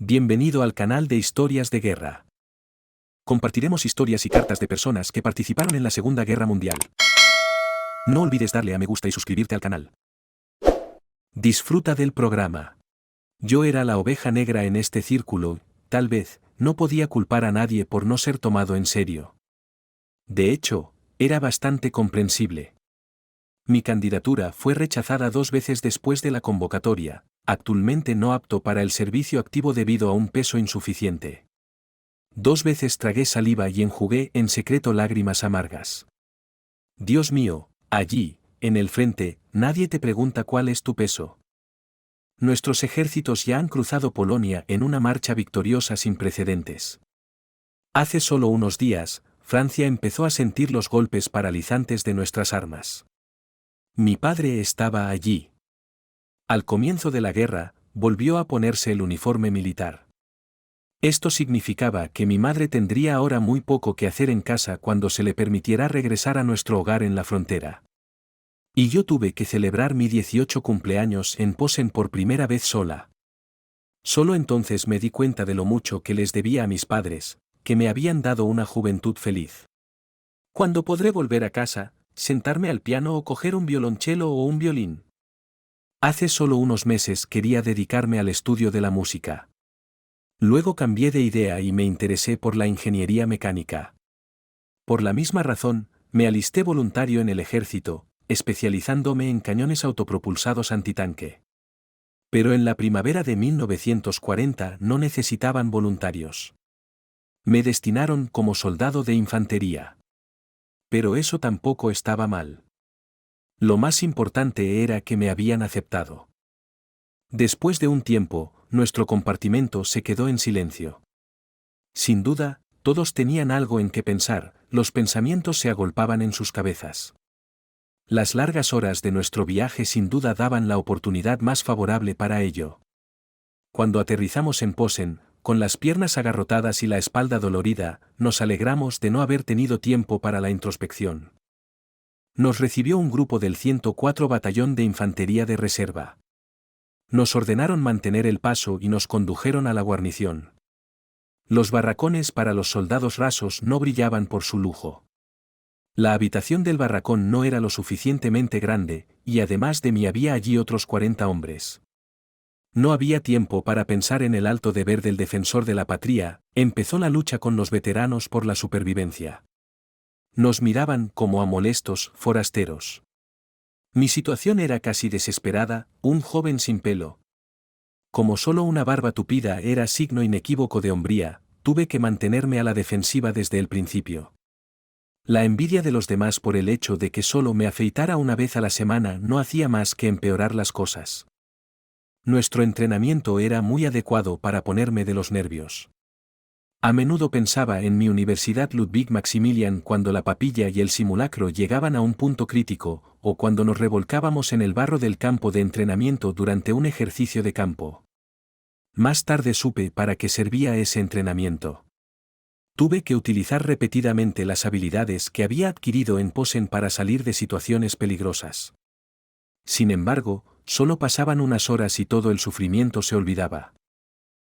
Bienvenido al canal de Historias de Guerra. Compartiremos historias y cartas de personas que participaron en la Segunda Guerra Mundial. No olvides darle a me gusta y suscribirte al canal. Disfruta del programa. Yo era la oveja negra en este círculo, tal vez, no podía culpar a nadie por no ser tomado en serio. De hecho, era bastante comprensible. Mi candidatura fue rechazada 2 veces después de la convocatoria, actualmente no apto para el servicio activo debido a un peso insuficiente. 2 veces tragué saliva y enjugué en secreto lágrimas amargas. Dios mío, allí, en el frente, nadie te pregunta cuál es tu peso. Nuestros ejércitos ya han cruzado Polonia en una marcha victoriosa sin precedentes. Hace solo unos días, Francia empezó a sentir los golpes paralizantes de nuestras armas. Mi padre estaba allí. Al comienzo de la guerra, volvió a ponerse el uniforme militar. Esto significaba que mi madre tendría ahora muy poco que hacer en casa cuando se le permitiera regresar a nuestro hogar en la frontera. Y yo tuve que celebrar mi 18 cumpleaños en Posen por primera vez sola. Solo entonces me di cuenta de lo mucho que les debía a mis padres, que me habían dado una juventud feliz. ¿Cuándo podré volver a casa, sentarme al piano o coger un violonchelo o un violín? Hace solo unos meses quería dedicarme al estudio de la música. Luego cambié de idea y me interesé por la ingeniería mecánica. Por la misma razón, me alisté voluntario en el ejército, especializándome en cañones autopropulsados antitanque. Pero en la primavera de 1940 no necesitaban voluntarios. Me destinaron como soldado de infantería. Pero eso tampoco estaba mal. Lo más importante era que me habían aceptado. Después de un tiempo, nuestro compartimento se quedó en silencio. Sin duda, todos tenían algo en que pensar, los pensamientos se agolpaban en sus cabezas. Las largas horas de nuestro viaje sin duda daban la oportunidad más favorable para ello. Cuando aterrizamos en Posen, con las piernas agarrotadas y la espalda dolorida, nos alegramos de no haber tenido tiempo para la introspección. Nos recibió un grupo del 104 Batallón de Infantería de Reserva. Nos ordenaron mantener el paso y nos condujeron a la guarnición. Los barracones para los soldados rasos no brillaban por su lujo. La habitación del barracón no era lo suficientemente grande, y además de mí había allí otros 40 hombres. No había tiempo para pensar en el alto deber del defensor de la patria, empezó la lucha con los veteranos por la supervivencia. Nos miraban como a molestos forasteros. Mi situación era casi desesperada, un joven sin pelo. Como solo una barba tupida era signo inequívoco de hombría, tuve que mantenerme a la defensiva desde el principio. La envidia de los demás por el hecho de que solo me afeitara una vez a la semana no hacía más que empeorar las cosas. Nuestro entrenamiento era muy adecuado para ponerme de los nervios. A menudo pensaba en mi Universidad Ludwig Maximilian cuando la papilla y el simulacro llegaban a un punto crítico, o cuando nos revolcábamos en el barro del campo de entrenamiento durante un ejercicio de campo. Más tarde supe para qué servía ese entrenamiento. Tuve que utilizar repetidamente las habilidades que había adquirido en Posen para salir de situaciones peligrosas. Sin embargo, solo pasaban unas horas y todo el sufrimiento se olvidaba.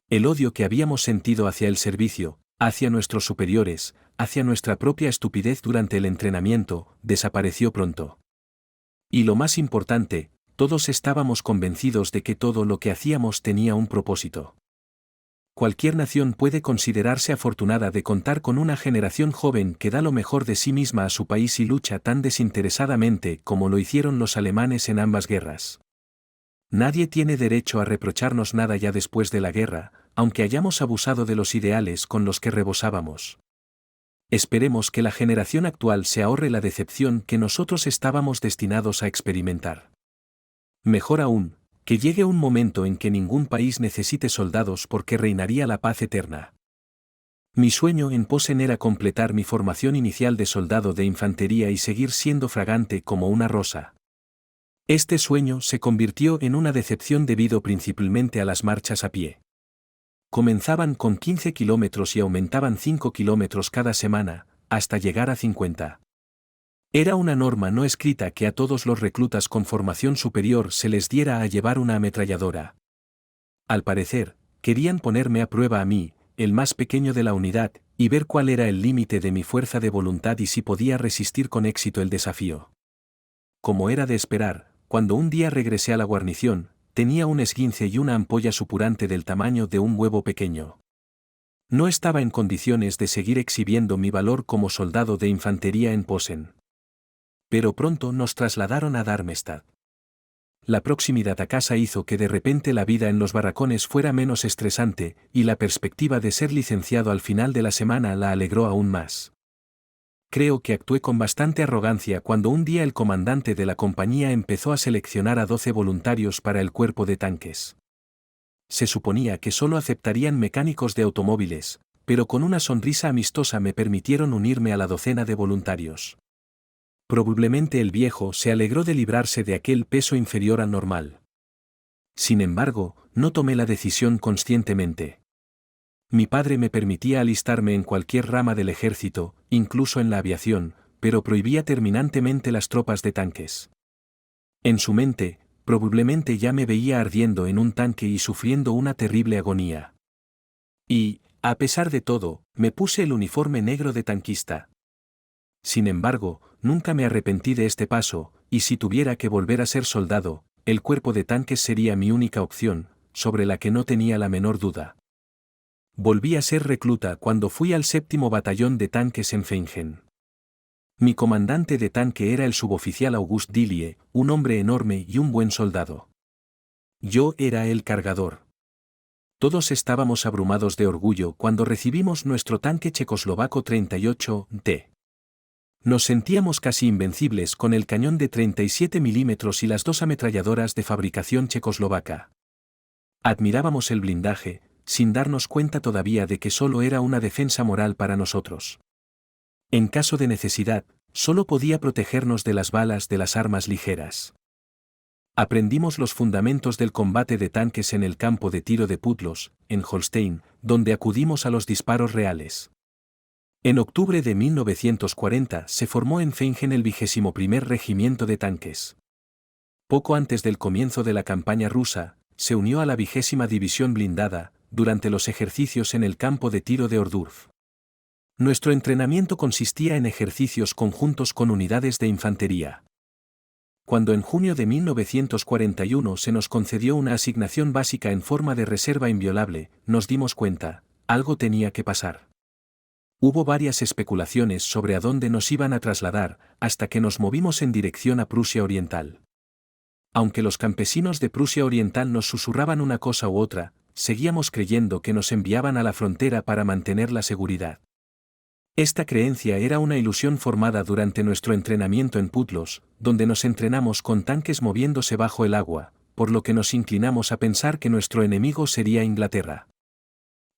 El odio que habíamos sentido hacia el servicio, hacia nuestros superiores, hacia nuestra propia estupidez durante el entrenamiento, desapareció pronto. Y lo más importante, todos estábamos convencidos de que todo lo que hacíamos tenía un propósito. Cualquier nación puede considerarse afortunada de contar con una generación joven que da lo mejor de sí misma a su país y lucha tan desinteresadamente como lo hicieron los alemanes en ambas guerras. Nadie tiene derecho a reprocharnos nada ya después de la guerra, aunque hayamos abusado de los ideales con los que rebosábamos. Esperemos que la generación actual se ahorre la decepción que nosotros estábamos destinados a experimentar. Mejor aún, que llegue un momento en que ningún país necesite soldados porque reinaría la paz eterna. Mi sueño en Posen era completar mi formación inicial de soldado de infantería y seguir siendo fragante como una rosa. Este sueño se convirtió en una decepción debido principalmente a las marchas a pie. Comenzaban con 15 kilómetros y aumentaban 5 kilómetros cada semana, hasta llegar a 50. Era una norma no escrita que a todos los reclutas con formación superior se les diera a llevar una ametralladora. Al parecer, Querían ponerme a prueba a mí, el más pequeño de la unidad, y ver cuál era el límite de mi fuerza de voluntad y si podía resistir con éxito el desafío. Como era de esperar, cuando un día regresé a la guarnición, tenía un esguince y una ampolla supurante del tamaño de un huevo pequeño. No estaba en condiciones de seguir exhibiendo mi valor como soldado de infantería en Posen. Pero pronto nos trasladaron a Darmstadt. La proximidad a casa hizo que de repente la vida en los barracones fuera menos estresante, y la perspectiva de ser licenciado al final de la semana la alegró aún más. Creo que actué con bastante arrogancia cuando un día el comandante de la compañía empezó a seleccionar a 12 voluntarios para el cuerpo de tanques. Se suponía que solo aceptarían mecánicos de automóviles, pero con una sonrisa amistosa me permitieron unirme a la docena de voluntarios. Probablemente el viejo se alegró de librarse de aquel peso inferior al normal. Sin embargo, no tomé la decisión conscientemente. Mi padre me permitía alistarme en cualquier rama del ejército, incluso en la aviación, pero prohibía terminantemente las tropas de tanques. En su mente, probablemente ya me veía ardiendo en un tanque y sufriendo una terrible agonía. Y, a pesar de todo, me puse el uniforme negro de tanquista. Sin embargo, nunca me arrepentí de este paso, y si tuviera que volver a ser soldado, el cuerpo de tanques sería mi única opción, sobre la que no tenía la menor duda. Volví a ser recluta cuando fui al 7º batallón de tanques en Feigen. Mi comandante de tanque era el suboficial August Dillie, un hombre enorme y un buen soldado. Yo era el cargador. Todos estábamos abrumados de orgullo cuando recibimos nuestro tanque checoslovaco 38T. Nos sentíamos casi invencibles con el cañón de 37 milímetros y las 2 ametralladoras de fabricación checoslovaca. Admirábamos el blindaje, sin darnos cuenta todavía de que solo era una defensa moral para nosotros. En caso de necesidad, solo podía protegernos de las balas de las armas ligeras. Aprendimos los fundamentos del combate de tanques en el campo de tiro de Putlos, en Holstein, donde acudimos a los disparos reales. En octubre de 1940 se formó en Feigen el 21º Regimiento de Tanques. Poco antes del comienzo de la campaña rusa, se unió a la 20ª División Blindada, durante los ejercicios en el campo de tiro de Ohrdruf. Nuestro entrenamiento consistía en ejercicios conjuntos con unidades de infantería. Cuando en junio de 1941 se nos concedió una asignación básica en forma de reserva inviolable, nos dimos cuenta, algo tenía que pasar. Hubo varias especulaciones sobre a dónde nos iban a trasladar, hasta que nos movimos en dirección a Prusia Oriental. Aunque los campesinos de Prusia Oriental nos susurraban una cosa u otra, seguíamos creyendo que nos enviaban a la frontera para mantener la seguridad. Esta creencia era una ilusión formada durante nuestro entrenamiento en Putlos, donde nos entrenamos con tanques moviéndose bajo el agua, por lo que nos inclinamos a pensar que nuestro enemigo sería Inglaterra.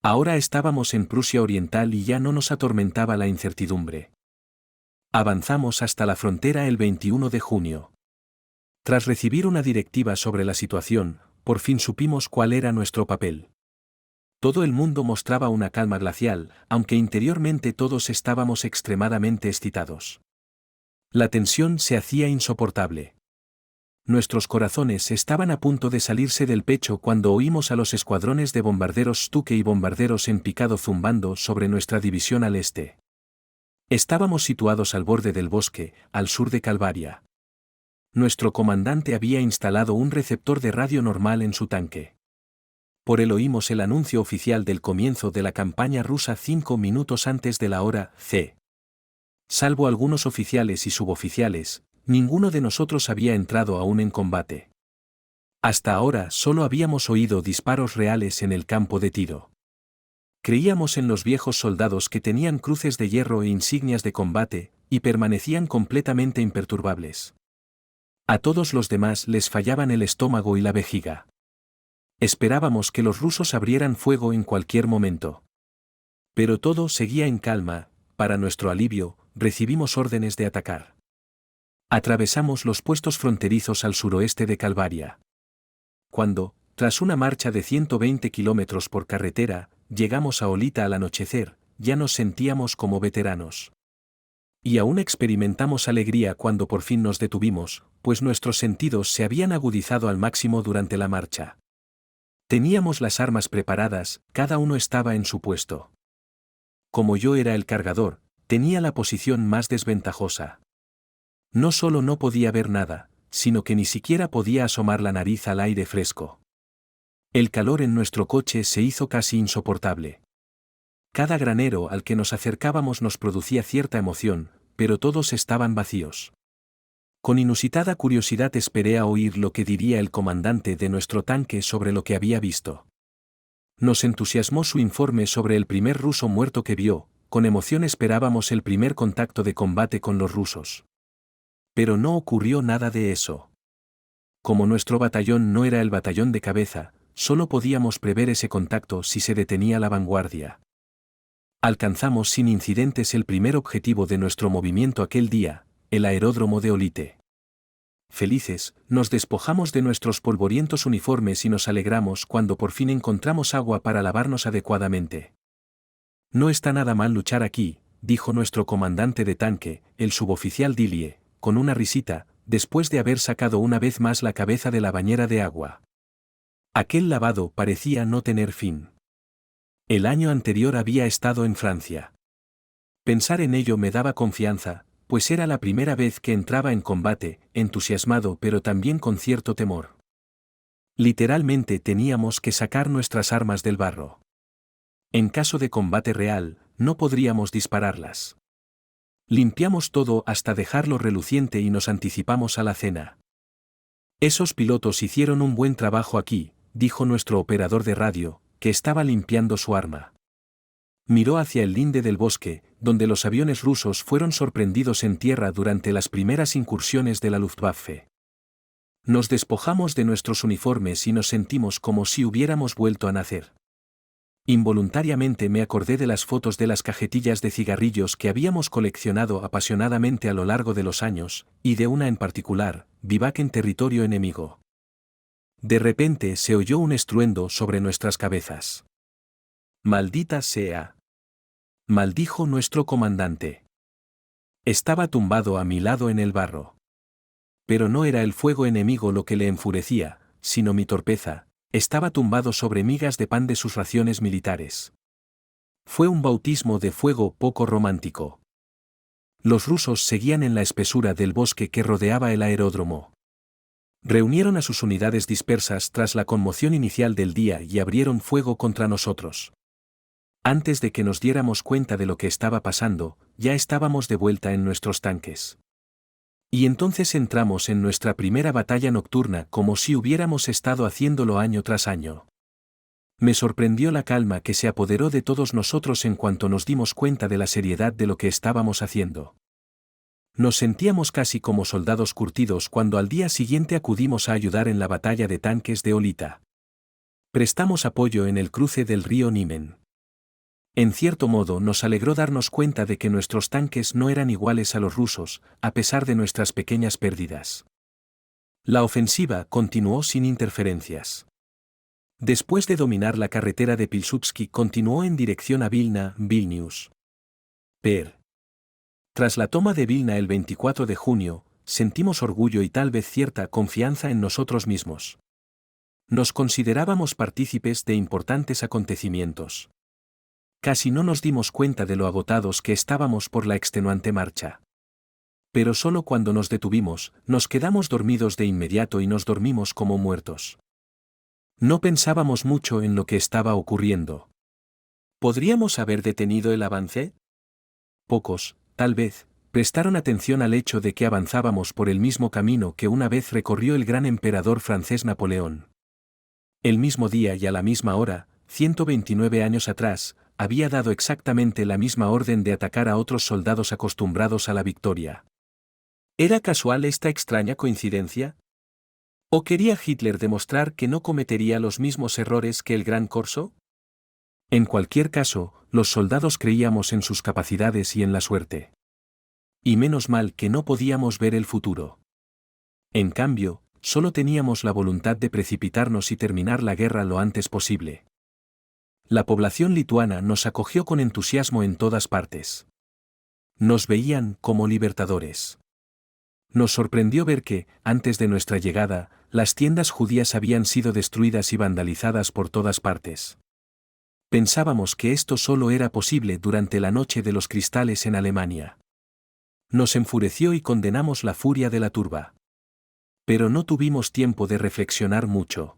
Ahora estábamos en Prusia Oriental y ya no nos atormentaba la incertidumbre. Avanzamos hasta la frontera el 21 de junio. Tras recibir una directiva sobre la situación, por fin supimos cuál era nuestro papel. Todo el mundo mostraba una calma glacial, aunque interiormente todos estábamos extremadamente excitados. La tensión se hacía insoportable. Nuestros corazones estaban a punto de salirse del pecho cuando oímos a los escuadrones de bombarderos Stuke y bombarderos en picado zumbando sobre nuestra división al este. Estábamos situados al borde del bosque, al sur de Calvaria. Nuestro comandante había instalado un receptor de radio normal en su tanque. Por él oímos el anuncio oficial del comienzo de la campaña rusa 5 minutos antes de la hora C. Salvo algunos oficiales y suboficiales, ninguno de nosotros había entrado aún en combate. Hasta ahora solo habíamos oído disparos reales en el campo de tiro. Creíamos en los viejos soldados que tenían cruces de hierro e insignias de combate, y permanecían completamente imperturbables. A todos los demás les fallaban el estómago y la vejiga. Esperábamos que los rusos abrieran fuego en cualquier momento. Pero todo seguía en calma. Para nuestro alivio, recibimos órdenes de atacar. Atravesamos los puestos fronterizos al suroeste de Calvaria. Cuando, tras una marcha de 120 kilómetros por carretera, llegamos a Olita al anochecer, ya nos sentíamos como veteranos. Y aún experimentamos alegría cuando por fin nos detuvimos, pues nuestros sentidos se habían agudizado al máximo durante la marcha. Teníamos las armas preparadas, cada uno estaba en su puesto. Como yo era el cargador, tenía la posición más desventajosa. No solo no podía ver nada, sino que ni siquiera podía asomar la nariz al aire fresco. El calor en nuestro coche se hizo casi insoportable. Cada granero al que nos acercábamos nos producía cierta emoción, pero todos estaban vacíos. Con inusitada curiosidad esperé a oír lo que diría el comandante de nuestro tanque sobre lo que había visto. Nos entusiasmó su informe sobre el primer ruso muerto que vio, con emoción esperábamos el primer contacto de combate con los rusos. Pero no ocurrió nada de eso. Como nuestro batallón no era el batallón de cabeza, solo podíamos prever ese contacto si se detenía la vanguardia. Alcanzamos sin incidentes el primer objetivo de nuestro movimiento aquel día, el aeródromo de Olite. Felices, nos despojamos de nuestros polvorientos uniformes y nos alegramos cuando por fin encontramos agua para lavarnos adecuadamente. No está nada mal luchar aquí, dijo nuestro comandante de tanque, el suboficial Dillie, con una risita, después de haber sacado una vez más la cabeza de la bañera de agua. Aquel lavado parecía no tener fin. El año anterior había estado en Francia. Pensar en ello me daba confianza, pues era la primera vez que entraba en combate, entusiasmado pero también con cierto temor. Literalmente teníamos que sacar nuestras armas del barro. En caso de combate real, no podríamos dispararlas. Limpiamos todo hasta dejarlo reluciente y nos anticipamos a la cena. Esos pilotos hicieron un buen trabajo aquí, dijo nuestro operador de radio, que estaba limpiando su arma. Miró hacia el linde del bosque, donde los aviones rusos fueron sorprendidos en tierra durante las primeras incursiones de la Luftwaffe. Nos despojamos de nuestros uniformes y nos sentimos como si hubiéramos vuelto a nacer. Involuntariamente me acordé de las fotos de las cajetillas de cigarrillos que habíamos coleccionado apasionadamente a lo largo de los años, y de una en particular, Vivac en territorio enemigo. De repente se oyó un estruendo sobre nuestras cabezas. «¡Maldita sea!», maldijo nuestro comandante. Estaba tumbado a mi lado en el barro. Pero no era el fuego enemigo lo que le enfurecía, sino mi torpeza, estaba tumbado sobre migas de pan de sus raciones militares. Fue un bautismo de fuego poco romántico. Los rusos seguían en la espesura del bosque que rodeaba el aeródromo. Reunieron a sus unidades dispersas tras la conmoción inicial del día y abrieron fuego contra nosotros. Antes de que nos diéramos cuenta de lo que estaba pasando, ya estábamos de vuelta en nuestros tanques. Y entonces entramos en nuestra primera batalla nocturna como si hubiéramos estado haciéndolo año tras año. Me sorprendió la calma que se apoderó de todos nosotros en cuanto nos dimos cuenta de la seriedad de lo que estábamos haciendo. Nos sentíamos casi como soldados curtidos cuando al día siguiente acudimos a ayudar en la batalla de tanques de Olita. Prestamos apoyo en el cruce del río Niemen. En cierto modo nos alegró darnos cuenta de que nuestros tanques no eran iguales a los rusos, a pesar de nuestras pequeñas pérdidas. La ofensiva continuó sin interferencias. Después de dominar la carretera de Pilsudski continuó en dirección a Vilna, Vilnius. Tras la toma de Vilna el 24 de junio, sentimos orgullo y tal vez cierta confianza en nosotros mismos. Nos considerábamos partícipes de importantes acontecimientos. Casi no nos dimos cuenta de lo agotados que estábamos por la extenuante marcha. Pero solo cuando nos detuvimos, nos quedamos dormidos de inmediato y nos dormimos como muertos. No pensábamos mucho en lo que estaba ocurriendo. ¿Podríamos haber detenido el avance? Pocos, tal vez, prestaron atención al hecho de que avanzábamos por el mismo camino que una vez recorrió el gran emperador francés Napoleón. El mismo día y a la misma hora, 129 años atrás, había dado exactamente la misma orden de atacar a otros soldados acostumbrados a la victoria. ¿Era casual esta extraña coincidencia? ¿O quería Hitler demostrar que no cometería los mismos errores que el Gran Corso? En cualquier caso, los soldados creíamos en sus capacidades y en la suerte. Y menos mal que no podíamos ver el futuro. En cambio, solo teníamos la voluntad de precipitarnos y terminar la guerra lo antes posible. La población lituana nos acogió con entusiasmo en todas partes. Nos veían como libertadores. Nos sorprendió ver que, antes de nuestra llegada, las tiendas judías habían sido destruidas y vandalizadas por todas partes. Pensábamos que esto solo era posible durante la noche de los cristales en Alemania. Nos enfureció y condenamos la furia de la turba. Pero no tuvimos tiempo de reflexionar mucho.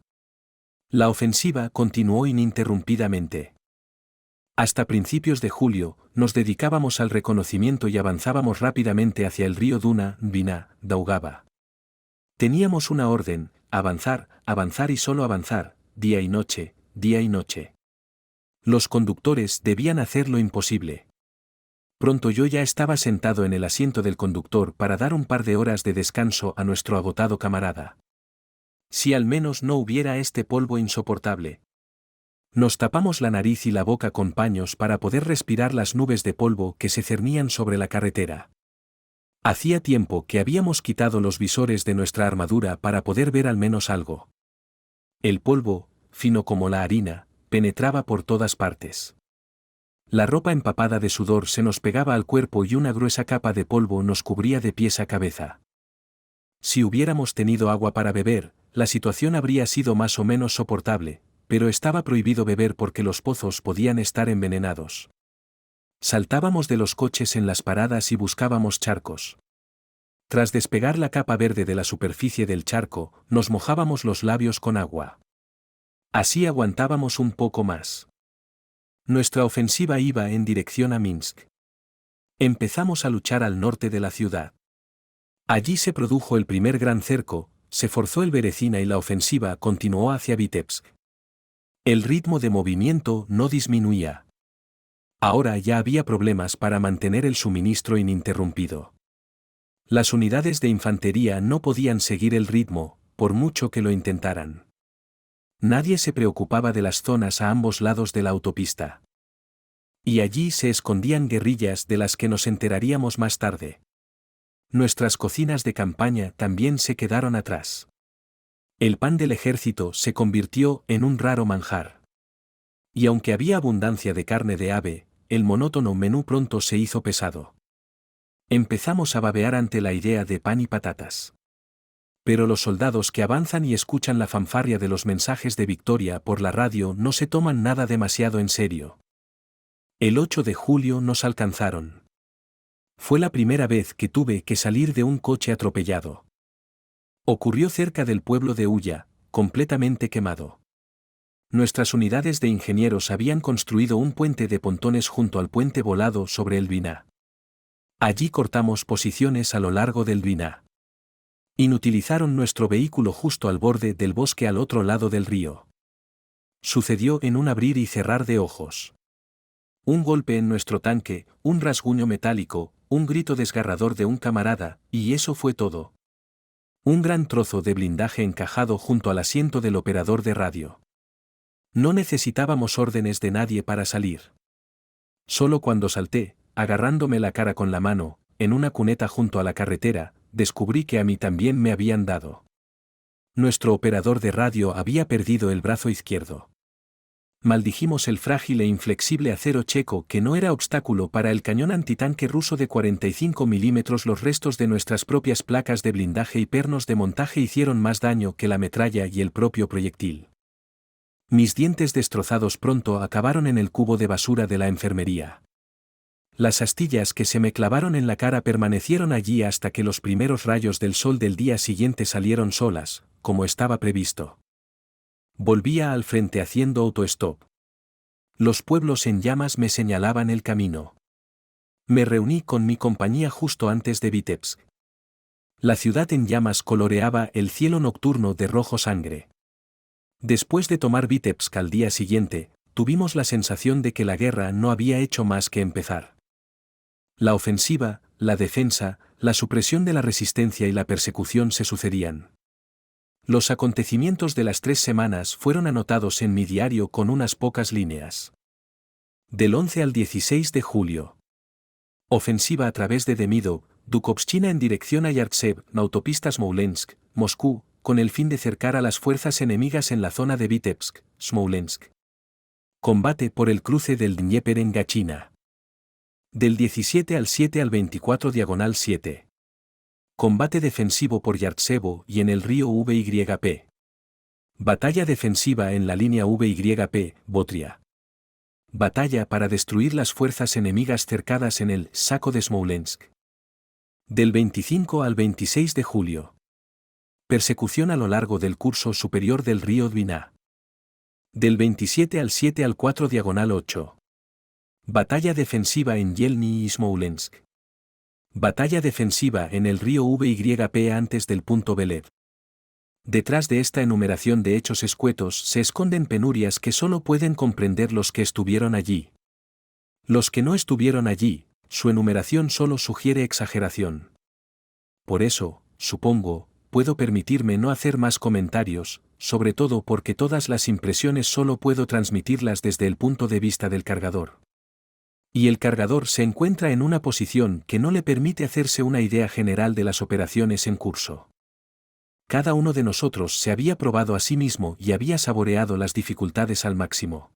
La ofensiva continuó ininterrumpidamente. Hasta principios de julio, nos dedicábamos al reconocimiento y avanzábamos rápidamente hacia el río Duna, Dvina, Daugava. Teníamos una orden: avanzar, avanzar y solo avanzar, día y noche, día y noche. Los conductores debían hacer lo imposible. Pronto yo ya estaba sentado en el asiento del conductor para dar un par de horas de descanso a nuestro agotado camarada. Si al menos no hubiera este polvo insoportable. Nos tapamos la nariz y la boca con paños para poder respirar las nubes de polvo que se cernían sobre la carretera. Hacía tiempo que habíamos quitado los visores de nuestra armadura para poder ver al menos algo. El polvo, fino como la harina, penetraba por todas partes. La ropa empapada de sudor se nos pegaba al cuerpo y una gruesa capa de polvo nos cubría de pies a cabeza. Si hubiéramos tenido agua para beber, la situación habría sido más o menos soportable, pero estaba prohibido beber porque los pozos podían estar envenenados. Saltábamos de los coches en las paradas y buscábamos charcos. Tras despegar la capa verde de la superficie del charco, nos mojábamos los labios con agua. Así aguantábamos un poco más. Nuestra ofensiva iba en dirección a Minsk. Empezamos a luchar al norte de la ciudad. Allí se produjo el primer gran cerco, se forzó el Berecina y la ofensiva continuó hacia Vitebsk. El ritmo de movimiento no disminuía. Ahora ya había problemas para mantener el suministro ininterrumpido. Las unidades de infantería no podían seguir el ritmo, por mucho que lo intentaran. Nadie se preocupaba de las zonas a ambos lados de la autopista. Y allí se escondían guerrillas de las que nos enteraríamos más tarde. Nuestras cocinas de campaña también se quedaron atrás. El pan del ejército se convirtió en un raro manjar. Y aunque había abundancia de carne de ave, el monótono menú pronto se hizo pesado. Empezamos a babear ante la idea de pan y patatas. Pero los soldados que avanzan y escuchan la fanfarria de los mensajes de victoria por la radio no se toman nada demasiado en serio. El 8 de julio nos alcanzaron. Fue la primera vez que tuve que salir de un coche atropellado. Ocurrió cerca del pueblo de Ulla, completamente quemado. Nuestras unidades de ingenieros habían construido un puente de pontones junto al puente volado sobre el Dvina. Allí cortamos posiciones a lo largo del Dvina. Inutilizaron nuestro vehículo justo al borde del bosque al otro lado del río. Sucedió en un abrir y cerrar de ojos. Un golpe en nuestro tanque, un rasguño metálico, un grito desgarrador de un camarada, y eso fue todo. Un gran trozo de blindaje encajado junto al asiento del operador de radio. No necesitábamos órdenes de nadie para salir. Solo cuando salté, agarrándome la cara con la mano, en una cuneta junto a la carretera, descubrí que a mí también me habían dado. Nuestro operador de radio había perdido el brazo izquierdo. Maldijimos el frágil e inflexible acero checo que no era obstáculo para el cañón antitanque ruso de 45 milímetros. Los restos de nuestras propias placas de blindaje y pernos de montaje hicieron más daño que la metralla y el propio proyectil. Mis dientes destrozados pronto acabaron en el cubo de basura de la enfermería. Las astillas que se me clavaron en la cara permanecieron allí hasta que los primeros rayos del sol del día siguiente salieron solas, como estaba previsto. Volvía al frente haciendo autostop. Los pueblos en llamas me señalaban el camino. Me reuní con mi compañía justo antes de Vitebsk. La ciudad en llamas coloreaba el cielo nocturno de rojo sangre. Después de tomar Vitebsk al día siguiente, tuvimos la sensación de que la guerra no había hecho más que empezar. La ofensiva, la defensa, la supresión de la resistencia y la persecución se sucedían. Los acontecimientos de las 3 semanas fueron anotados en mi diario con unas pocas líneas. Del 11 al 16 de julio. Ofensiva a través de Demidov, Dukovchina en dirección a Yartsev, autopista Smolensk, Moscú, con el fin de cercar a las fuerzas enemigas en la zona de Vitebsk, Smolensk. Combate por el cruce del Dnieper en Gachina. Del 17 al 7 al 24 diagonal 7. Combate defensivo por Yartsevo y en el río Vyp. Batalla defensiva en la línea Vyp, Botria. Batalla para destruir las fuerzas enemigas cercadas en el Saco de Smolensk. Del 25 al 26 de julio. Persecución a lo largo del curso superior del río Dwina. Del 27 al 7 al 4/8. Batalla defensiva en Yelny y Smolensk. Batalla defensiva en el río Vyp antes del punto Belev. Detrás de esta enumeración de hechos escuetos se esconden penurias que solo pueden comprender los que estuvieron allí. Los que no estuvieron allí, su enumeración solo sugiere exageración. Por eso, supongo, puedo permitirme no hacer más comentarios, sobre todo porque todas las impresiones solo puedo transmitirlas desde el punto de vista del cargador. Y el cargador se encuentra en una posición que no le permite hacerse una idea general de las operaciones en curso. Cada uno de nosotros se había probado a sí mismo y había saboreado las dificultades al máximo.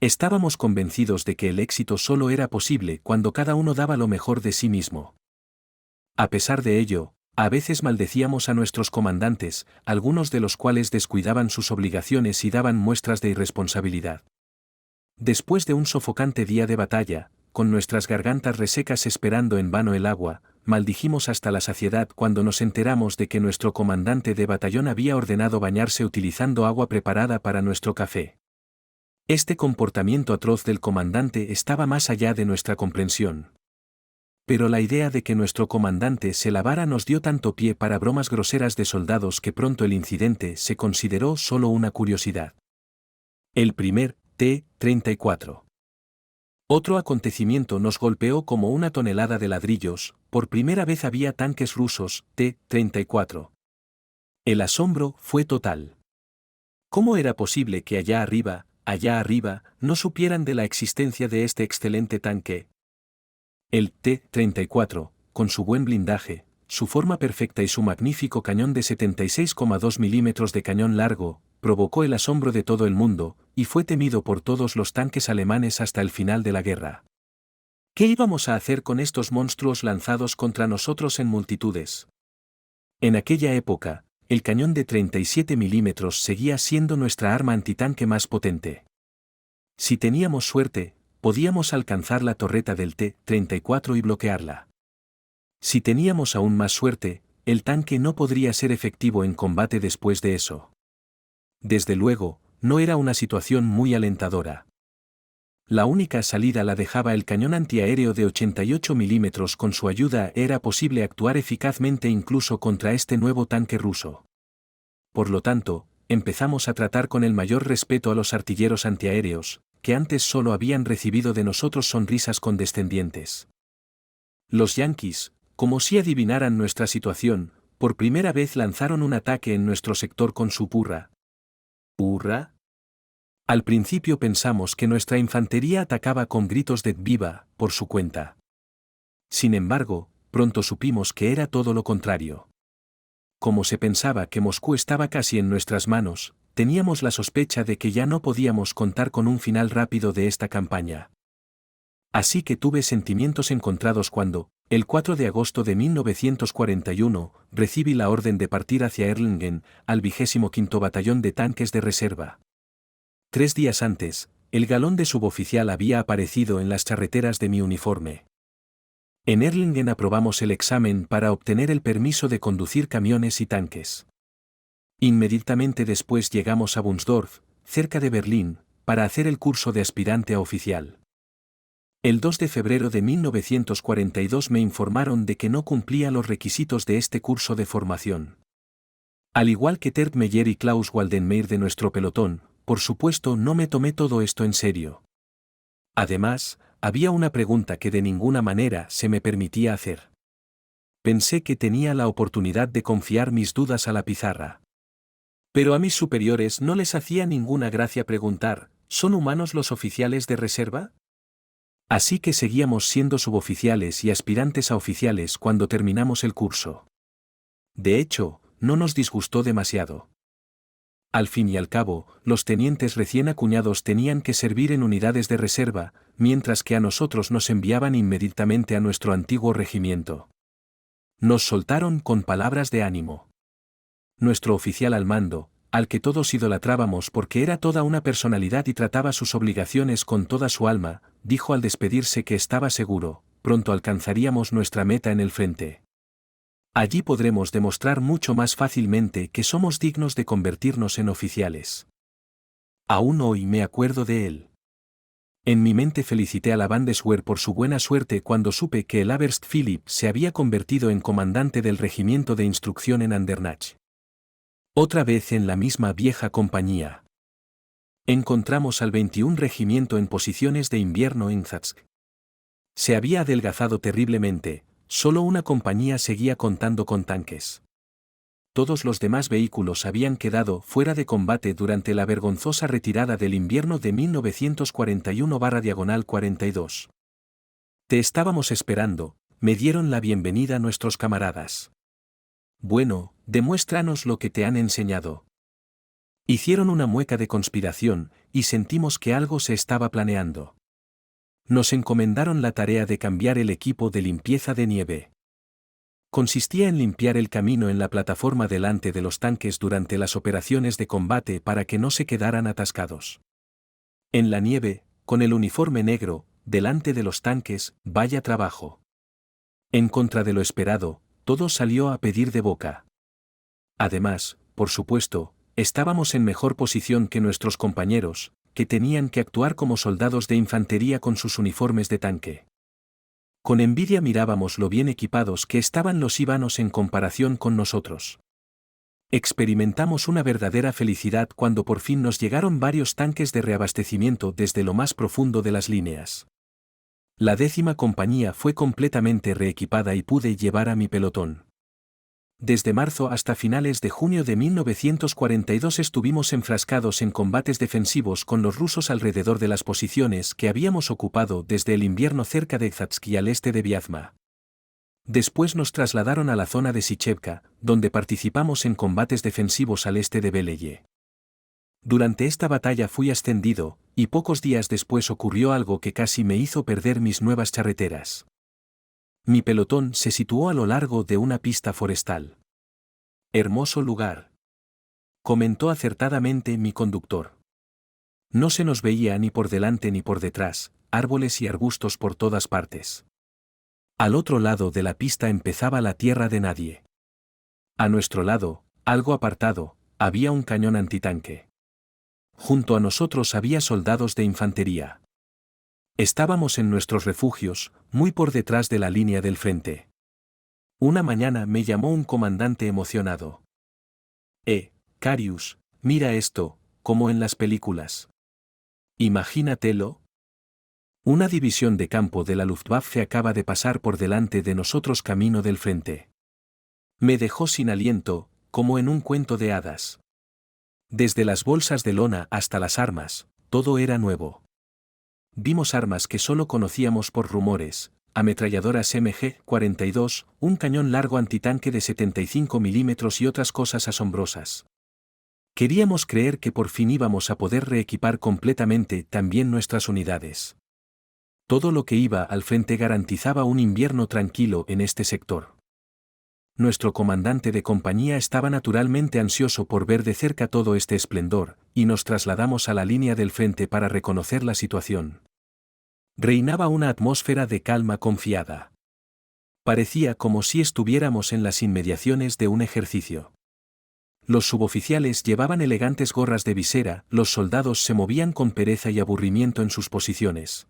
Estábamos convencidos de que el éxito solo era posible cuando cada uno daba lo mejor de sí mismo. A pesar de ello, a veces maldecíamos a nuestros comandantes, algunos de los cuales descuidaban sus obligaciones y daban muestras de irresponsabilidad. Después de un sofocante día de batalla, con nuestras gargantas resecas esperando en vano el agua, maldijimos hasta la saciedad cuando nos enteramos de que nuestro comandante de batallón había ordenado bañarse utilizando agua preparada para nuestro café. Este comportamiento atroz del comandante estaba más allá de nuestra comprensión. Pero la idea de que nuestro comandante se lavara nos dio tanto pie para bromas groseras de soldados que pronto el incidente se consideró solo una curiosidad. El primer T-34. Otro acontecimiento nos golpeó como una tonelada de ladrillos, por primera vez había tanques rusos, T-34. El asombro fue total. ¿Cómo era posible que allá arriba, no supieran de la existencia de este excelente tanque? El T-34, con su buen blindaje, su forma perfecta y su magnífico cañón de 76,2 milímetros de cañón largo, provocó el asombro de todo el mundo, y fue temido por todos los tanques alemanes hasta el final de la guerra. ¿Qué íbamos a hacer con estos monstruos lanzados contra nosotros en multitudes? En aquella época, el cañón de 37 milímetros seguía siendo nuestra arma antitanque más potente. Si teníamos suerte, podíamos alcanzar la torreta del T-34 y bloquearla. Si teníamos aún más suerte, el tanque no podría ser efectivo en combate después de eso. Desde luego, no era una situación muy alentadora. La única salida la dejaba el cañón antiaéreo de 88 milímetros. Con su ayuda era posible actuar eficazmente incluso contra este nuevo tanque ruso. Por lo tanto, empezamos a tratar con el mayor respeto a los artilleros antiaéreos, que antes solo habían recibido de nosotros sonrisas condescendientes. Los yanquis, como si adivinaran nuestra situación, por primera vez lanzaron un ataque en nuestro sector con su ¡Hurra! Al principio pensamos que nuestra infantería atacaba con gritos de ¡Viva!, por su cuenta. Sin embargo, pronto supimos que era todo lo contrario. Como se pensaba que Moscú estaba casi en nuestras manos, teníamos la sospecha de que ya no podíamos contar con un final rápido de esta campaña. Así que tuve sentimientos encontrados cuando, el 4 de agosto de 1941, recibí la orden de partir hacia Erlangen, al 25º Batallón de Tanques de Reserva. 3 días antes, el galón de suboficial había aparecido en las charreteras de mi uniforme. En Erlangen aprobamos el examen para obtener el permiso de conducir camiones y tanques. Inmediatamente después llegamos a Wunsdorf, cerca de Berlín, para hacer el curso de aspirante a oficial. El 2 de febrero de 1942 me informaron de que no cumplía los requisitos de este curso de formación. Al igual que Tert Meyer y Klaus Waldenmeyer de nuestro pelotón, por supuesto no me tomé todo esto en serio. Además, había una pregunta que de ninguna manera se me permitía hacer. Pensé que tenía la oportunidad de confiar mis dudas a la pizarra. Pero a mis superiores no les hacía ninguna gracia preguntar, ¿son humanos los oficiales de reserva? Así que seguíamos siendo suboficiales y aspirantes a oficiales cuando terminamos el curso. De hecho, no nos disgustó demasiado. Al fin y al cabo, los tenientes recién acuñados tenían que servir en unidades de reserva, mientras que a nosotros nos enviaban inmediatamente a nuestro antiguo regimiento. Nos soltaron con palabras de ánimo. Nuestro oficial al mando, al que todos idolatrábamos porque era toda una personalidad y trataba sus obligaciones con toda su alma, dijo al despedirse que estaba seguro, pronto alcanzaríamos nuestra meta en el frente. Allí podremos demostrar mucho más fácilmente que somos dignos de convertirnos en oficiales. Aún hoy me acuerdo de él. En mi mente felicité a la Bandeswehr por su buena suerte cuando supe que el Aberst Philipp se había convertido en comandante del regimiento de instrucción en Andernach. Otra vez en la misma vieja compañía. Encontramos al 21 regimiento en posiciones de invierno en Zatsk. Se había adelgazado terriblemente, solo una compañía seguía contando con tanques. Todos los demás vehículos habían quedado fuera de combate durante la vergonzosa retirada del invierno de 1941/42. Te estábamos esperando, me dieron la bienvenida nuestros camaradas. Bueno, demuéstranos lo que te han enseñado. Hicieron una mueca de conspiración, y sentimos que algo se estaba planeando. Nos encomendaron la tarea de cambiar el equipo de limpieza de nieve. Consistía en limpiar el camino en la plataforma delante de los tanques durante las operaciones de combate para que no se quedaran atascados. En la nieve, con el uniforme negro, delante de los tanques, vaya trabajo. En contra de lo esperado, todo salió a pedir de boca. Además, por supuesto, estábamos en mejor posición que nuestros compañeros, que tenían que actuar como soldados de infantería con sus uniformes de tanque. Con envidia mirábamos lo bien equipados que estaban los ívanos en comparación con nosotros. Experimentamos una verdadera felicidad cuando por fin nos llegaron varios tanques de reabastecimiento desde lo más profundo de las líneas. La 10ª compañía fue completamente reequipada y pude llevar a mi pelotón. Desde marzo hasta finales de junio de 1942 estuvimos enfrascados en combates defensivos con los rusos alrededor de las posiciones que habíamos ocupado desde el invierno cerca de Zatsk y al este de Vyazma. Después nos trasladaron a la zona de Sichevka, donde participamos en combates defensivos al este de Beleye. Durante esta batalla fui ascendido, y pocos días después ocurrió algo que casi me hizo perder mis nuevas charreteras. Mi pelotón se situó a lo largo de una pista forestal. Hermoso lugar, comentó acertadamente mi conductor. No se nos veía ni por delante ni por detrás, árboles y arbustos por todas partes. Al otro lado de la pista empezaba la tierra de nadie. A nuestro lado, algo apartado, había un cañón antitanque. Junto a nosotros había soldados de infantería. Estábamos en nuestros refugios, muy por detrás de la línea del frente. Una mañana me llamó un comandante emocionado. Carius, mira esto, como en las películas. Imagínatelo. Una división de campo de la Luftwaffe acaba de pasar por delante de nosotros camino del frente. Me dejó sin aliento, como en un cuento de hadas. Desde las bolsas de lona hasta las armas, todo era nuevo. Vimos armas que solo conocíamos por rumores, ametralladoras MG-42, un cañón largo antitanque de 75 milímetros y otras cosas asombrosas. Queríamos creer que por fin íbamos a poder reequipar completamente también nuestras unidades. Todo lo que iba al frente garantizaba un invierno tranquilo en este sector. Nuestro comandante de compañía estaba naturalmente ansioso por ver de cerca todo este esplendor, y nos trasladamos a la línea del frente para reconocer la situación. Reinaba una atmósfera de calma confiada. Parecía como si estuviéramos en las inmediaciones de un ejercicio. Los suboficiales llevaban elegantes gorras de visera, los soldados se movían con pereza y aburrimiento en sus posiciones.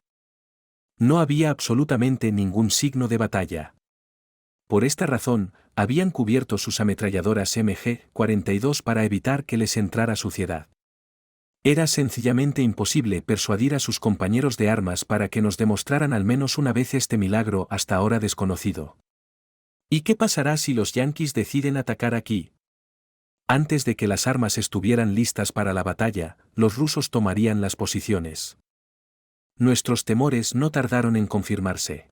No había absolutamente ningún signo de batalla. Por esta razón, habían cubierto sus ametralladoras MG-42 para evitar que les entrara suciedad. Era sencillamente imposible persuadir a sus compañeros de armas para que nos demostraran al menos una vez este milagro hasta ahora desconocido. ¿Y qué pasará si los yanquis deciden atacar aquí? Antes de que las armas estuvieran listas para la batalla, los rusos tomarían las posiciones. Nuestros temores no tardaron en confirmarse.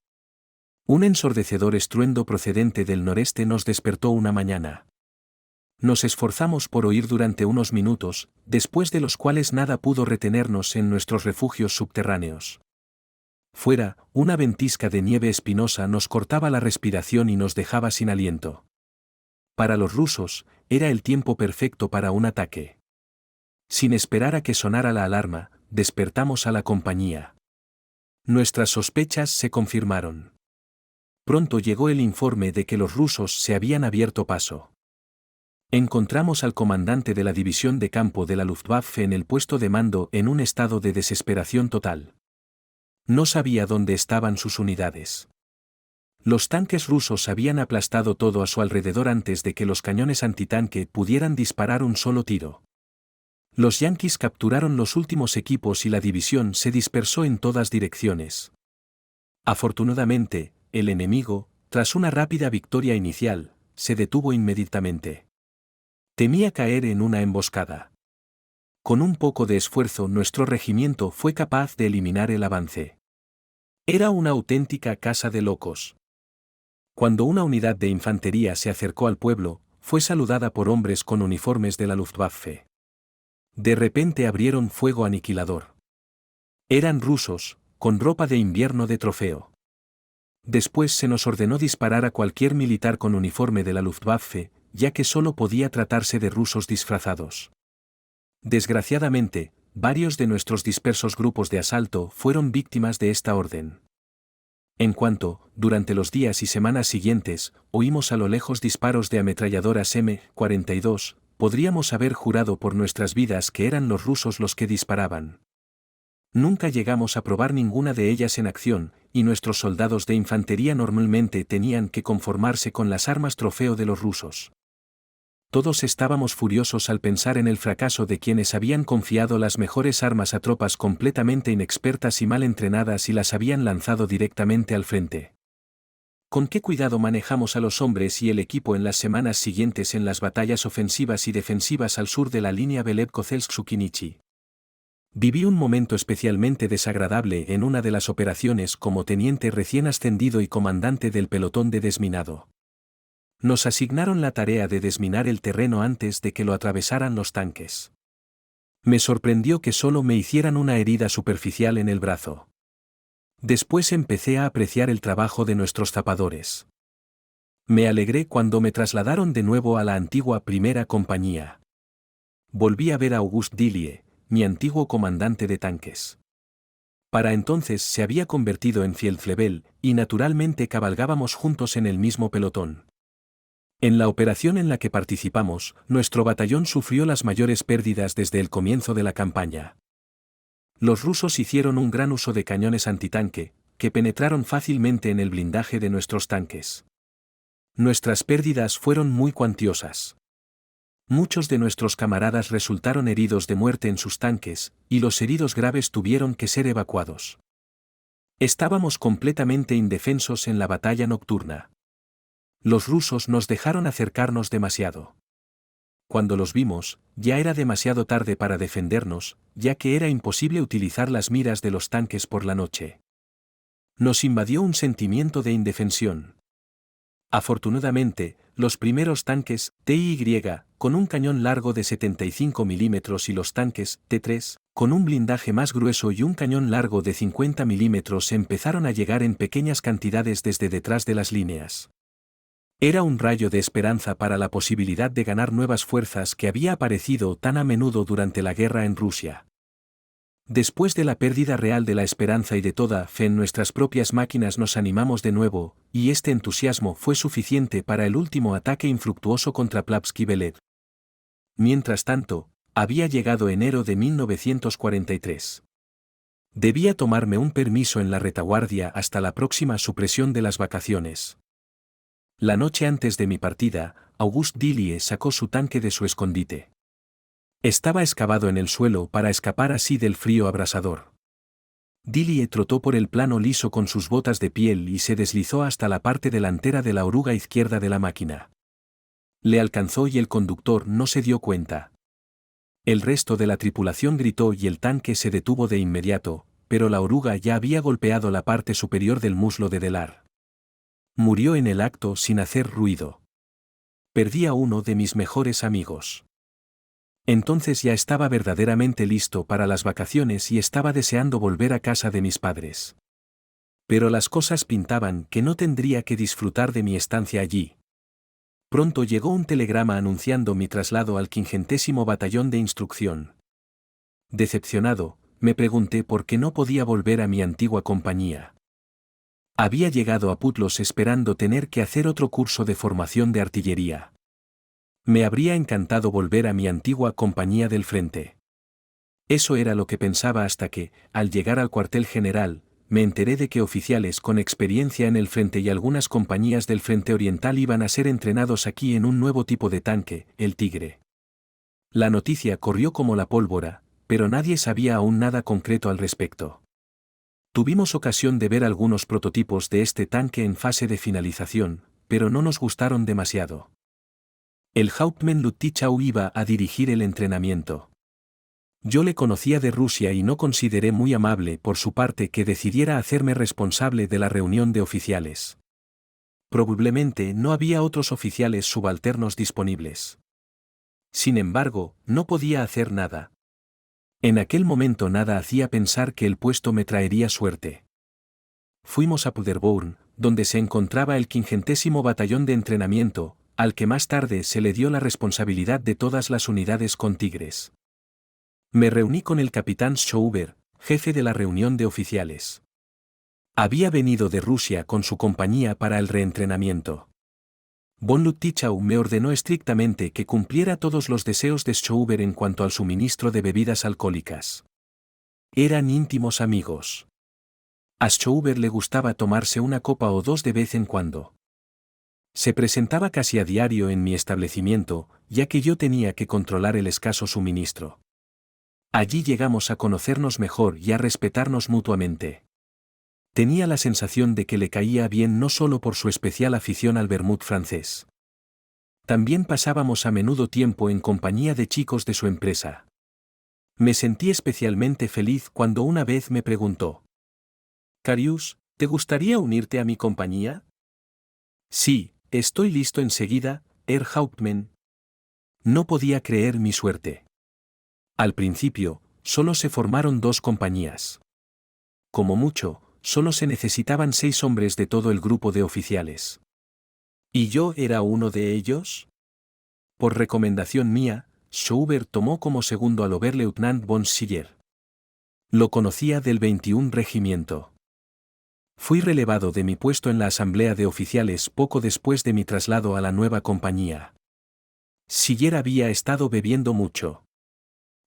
Un ensordecedor estruendo procedente del noreste nos despertó una mañana. Nos esforzamos por oír durante unos minutos, después de los cuales nada pudo retenernos en nuestros refugios subterráneos. Fuera, una ventisca de nieve espinosa nos cortaba la respiración y nos dejaba sin aliento. Para los rusos, era el tiempo perfecto para un ataque. Sin esperar a que sonara la alarma, despertamos a la compañía. Nuestras sospechas se confirmaron. Pronto llegó el informe de que los rusos se habían abierto paso. Encontramos al comandante de la división de campo de la Luftwaffe en el puesto de mando en un estado de desesperación total. No sabía dónde estaban sus unidades. Los tanques rusos habían aplastado todo a su alrededor antes de que los cañones antitanque pudieran disparar un solo tiro. Los yanquis capturaron los últimos equipos y la división se dispersó en todas direcciones. Afortunadamente, el enemigo, tras una rápida victoria inicial, se detuvo inmediatamente. Temía caer en una emboscada. Con un poco de esfuerzo nuestro regimiento fue capaz de eliminar el avance. Era una auténtica casa de locos. Cuando una unidad de infantería se acercó al pueblo, fue saludada por hombres con uniformes de la Luftwaffe. De repente abrieron fuego aniquilador. Eran rusos, con ropa de invierno de trofeo. Después se nos ordenó disparar a cualquier militar con uniforme de la Luftwaffe, ya que solo podía tratarse de rusos disfrazados. Desgraciadamente, varios de nuestros dispersos grupos de asalto fueron víctimas de esta orden. En cuanto, durante los días y semanas siguientes, oímos a lo lejos disparos de ametralladoras M42, podríamos haber jurado por nuestras vidas que eran los rusos los que disparaban. Nunca llegamos a probar ninguna de ellas en acción, y nuestros soldados de infantería normalmente tenían que conformarse con las armas trofeo de los rusos. Todos estábamos furiosos al pensar en el fracaso de quienes habían confiado las mejores armas a tropas completamente inexpertas y mal entrenadas y las habían lanzado directamente al frente. ¿Con qué cuidado manejamos a los hombres y el equipo en las semanas siguientes en las batallas ofensivas y defensivas al sur de la línea Beleb-Kozelsk-Sukinichi? Viví un momento especialmente desagradable en una de las operaciones como teniente recién ascendido y comandante del pelotón de desminado. Nos asignaron la tarea de desminar el terreno antes de que lo atravesaran los tanques. Me sorprendió que solo me hicieran una herida superficial en el brazo. Después empecé a apreciar el trabajo de nuestros zapadores. Me alegré cuando me trasladaron de nuevo a la antigua primera compañía. Volví a ver a August Dillie, mi antiguo comandante de tanques. Para entonces se había convertido en Feldfebel, y naturalmente cabalgábamos juntos en el mismo pelotón. En la operación en la que participamos, nuestro batallón sufrió las mayores pérdidas desde el comienzo de la campaña. Los rusos hicieron un gran uso de cañones antitanque, que penetraron fácilmente en el blindaje de nuestros tanques. Nuestras pérdidas fueron muy cuantiosas. Muchos de nuestros camaradas resultaron heridos de muerte en sus tanques, y los heridos graves tuvieron que ser evacuados. Estábamos completamente indefensos en la batalla nocturna. Los rusos nos dejaron acercarnos demasiado. Cuando los vimos, ya era demasiado tarde para defendernos, ya que era imposible utilizar las miras de los tanques por la noche. Nos invadió un sentimiento de indefensión. Afortunadamente, los primeros tanques TY, con un cañón largo de 75 milímetros y los tanques T3, con un blindaje más grueso y un cañón largo de 50 milímetros empezaron a llegar en pequeñas cantidades desde detrás de las líneas. Era un rayo de esperanza para la posibilidad de ganar nuevas fuerzas que había aparecido tan a menudo durante la guerra en Rusia. Después de la pérdida real de la esperanza y de toda fe en nuestras propias máquinas nos animamos de nuevo, y este entusiasmo fue suficiente para el último ataque infructuoso contra Plavski-Beled. Mientras tanto, había llegado enero de 1943. Debía tomarme un permiso en la retaguardia hasta la próxima supresión de las vacaciones. La noche antes de mi partida, August Dillie sacó su tanque de su escondite. Estaba excavado en el suelo para escapar así del frío abrasador. Dillie trotó por el plano liso con sus botas de piel y se deslizó hasta la parte delantera de la oruga izquierda de la máquina. Le alcanzó y el conductor no se dio cuenta. El resto de la tripulación gritó y el tanque se detuvo de inmediato, pero la oruga ya había golpeado la parte superior del muslo de Delar. Murió en el acto sin hacer ruido. Perdí a uno de mis mejores amigos. Entonces ya estaba verdaderamente listo para las vacaciones y estaba deseando volver a casa de mis padres. Pero las cosas pintaban que no tendría que disfrutar de mi estancia allí. Pronto llegó un telegrama anunciando mi traslado al 50º Batallón de Instrucción. Decepcionado, me pregunté por qué no podía volver a mi antigua compañía. Había llegado a Putlos esperando tener que hacer otro curso de formación de artillería. Me habría encantado volver a mi antigua compañía del frente. Eso era lo que pensaba hasta que, al llegar al cuartel general, me enteré de que oficiales con experiencia en el frente y algunas compañías del frente oriental iban a ser entrenados aquí en un nuevo tipo de tanque, el Tigre. La noticia corrió como la pólvora, pero nadie sabía aún nada concreto al respecto. Tuvimos ocasión de ver algunos prototipos de este tanque en fase de finalización, pero no nos gustaron demasiado. El Hauptmann Luttichau iba a dirigir el entrenamiento. Yo le conocía de Rusia y no consideré muy amable por su parte que decidiera hacerme responsable de la reunión de oficiales. Probablemente no había otros oficiales subalternos disponibles. Sin embargo, no podía hacer nada. En aquel momento nada hacía pensar que el puesto me traería suerte. Fuimos a Paderborn, donde se encontraba el 50º Batallón de Entrenamiento, al que más tarde se le dio la responsabilidad de todas las unidades con Tigres. Me reuní con el capitán Schauber, jefe de la reunión de oficiales. Había venido de Rusia con su compañía para el reentrenamiento. Von Luttichau me ordenó estrictamente que cumpliera todos los deseos de Schauber en cuanto al suministro de bebidas alcohólicas. Eran íntimos amigos. A Schauber le gustaba tomarse una copa o dos de vez en cuando. Se presentaba casi a diario en mi establecimiento, ya que yo tenía que controlar el escaso suministro. Allí llegamos a conocernos mejor y a respetarnos mutuamente. Tenía la sensación de que le caía bien no solo por su especial afición al vermut francés. También pasábamos a menudo tiempo en compañía de chicos de su empresa. Me sentí especialmente feliz cuando una vez me preguntó: «Carius, ¿te gustaría unirte a mi compañía?» «Sí, estoy listo enseguida, Herr Hauptmann». No podía creer mi suerte. Al principio, solo se formaron 2 compañías. Como mucho, solo se necesitaban 6 hombres de todo el grupo de oficiales. ¿Y yo era uno de ellos? Por recomendación mía, Schauber tomó como segundo al Oberleutnant von Schiller. Lo conocía del 21 Regimiento. Fui relevado de mi puesto en la asamblea de oficiales poco después de mi traslado a la nueva compañía. Schiller había estado bebiendo mucho.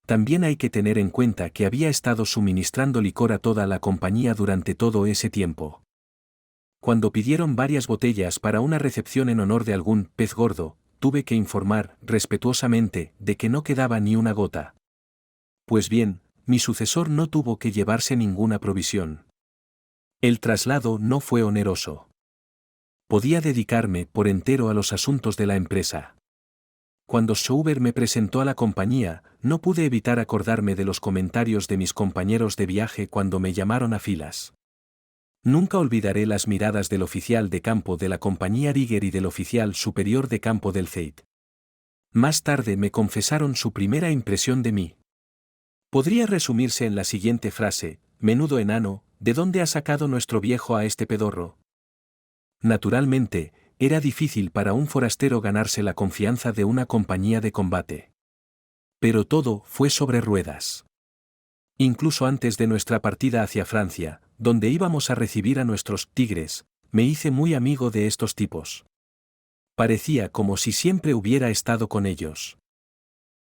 También hay que tener en cuenta que había estado suministrando licor a toda la compañía durante todo ese tiempo. Cuando pidieron varias botellas para una recepción en honor de algún pez gordo, tuve que informar, respetuosamente, de que no quedaba ni una gota. Pues bien, mi sucesor no tuvo que llevarse ninguna provisión. El traslado no fue oneroso. Podía dedicarme por entero a los asuntos de la empresa. Cuando Schauber me presentó a la compañía, no pude evitar acordarme de los comentarios de mis compañeros de viaje cuando me llamaron a filas. Nunca olvidaré las miradas del oficial de campo de la compañía Rieger y del oficial superior de campo del Zeit. Más tarde me confesaron su primera impresión de mí. Podría resumirse en la siguiente frase: «Menudo enano, ¿de dónde ha sacado nuestro viejo a este pedorro?». Naturalmente, era difícil para un forastero ganarse la confianza de una compañía de combate. Pero todo fue sobre ruedas. Incluso antes de nuestra partida hacia Francia, donde íbamos a recibir a nuestros tigres, me hice muy amigo de estos tipos. Parecía como si siempre hubiera estado con ellos.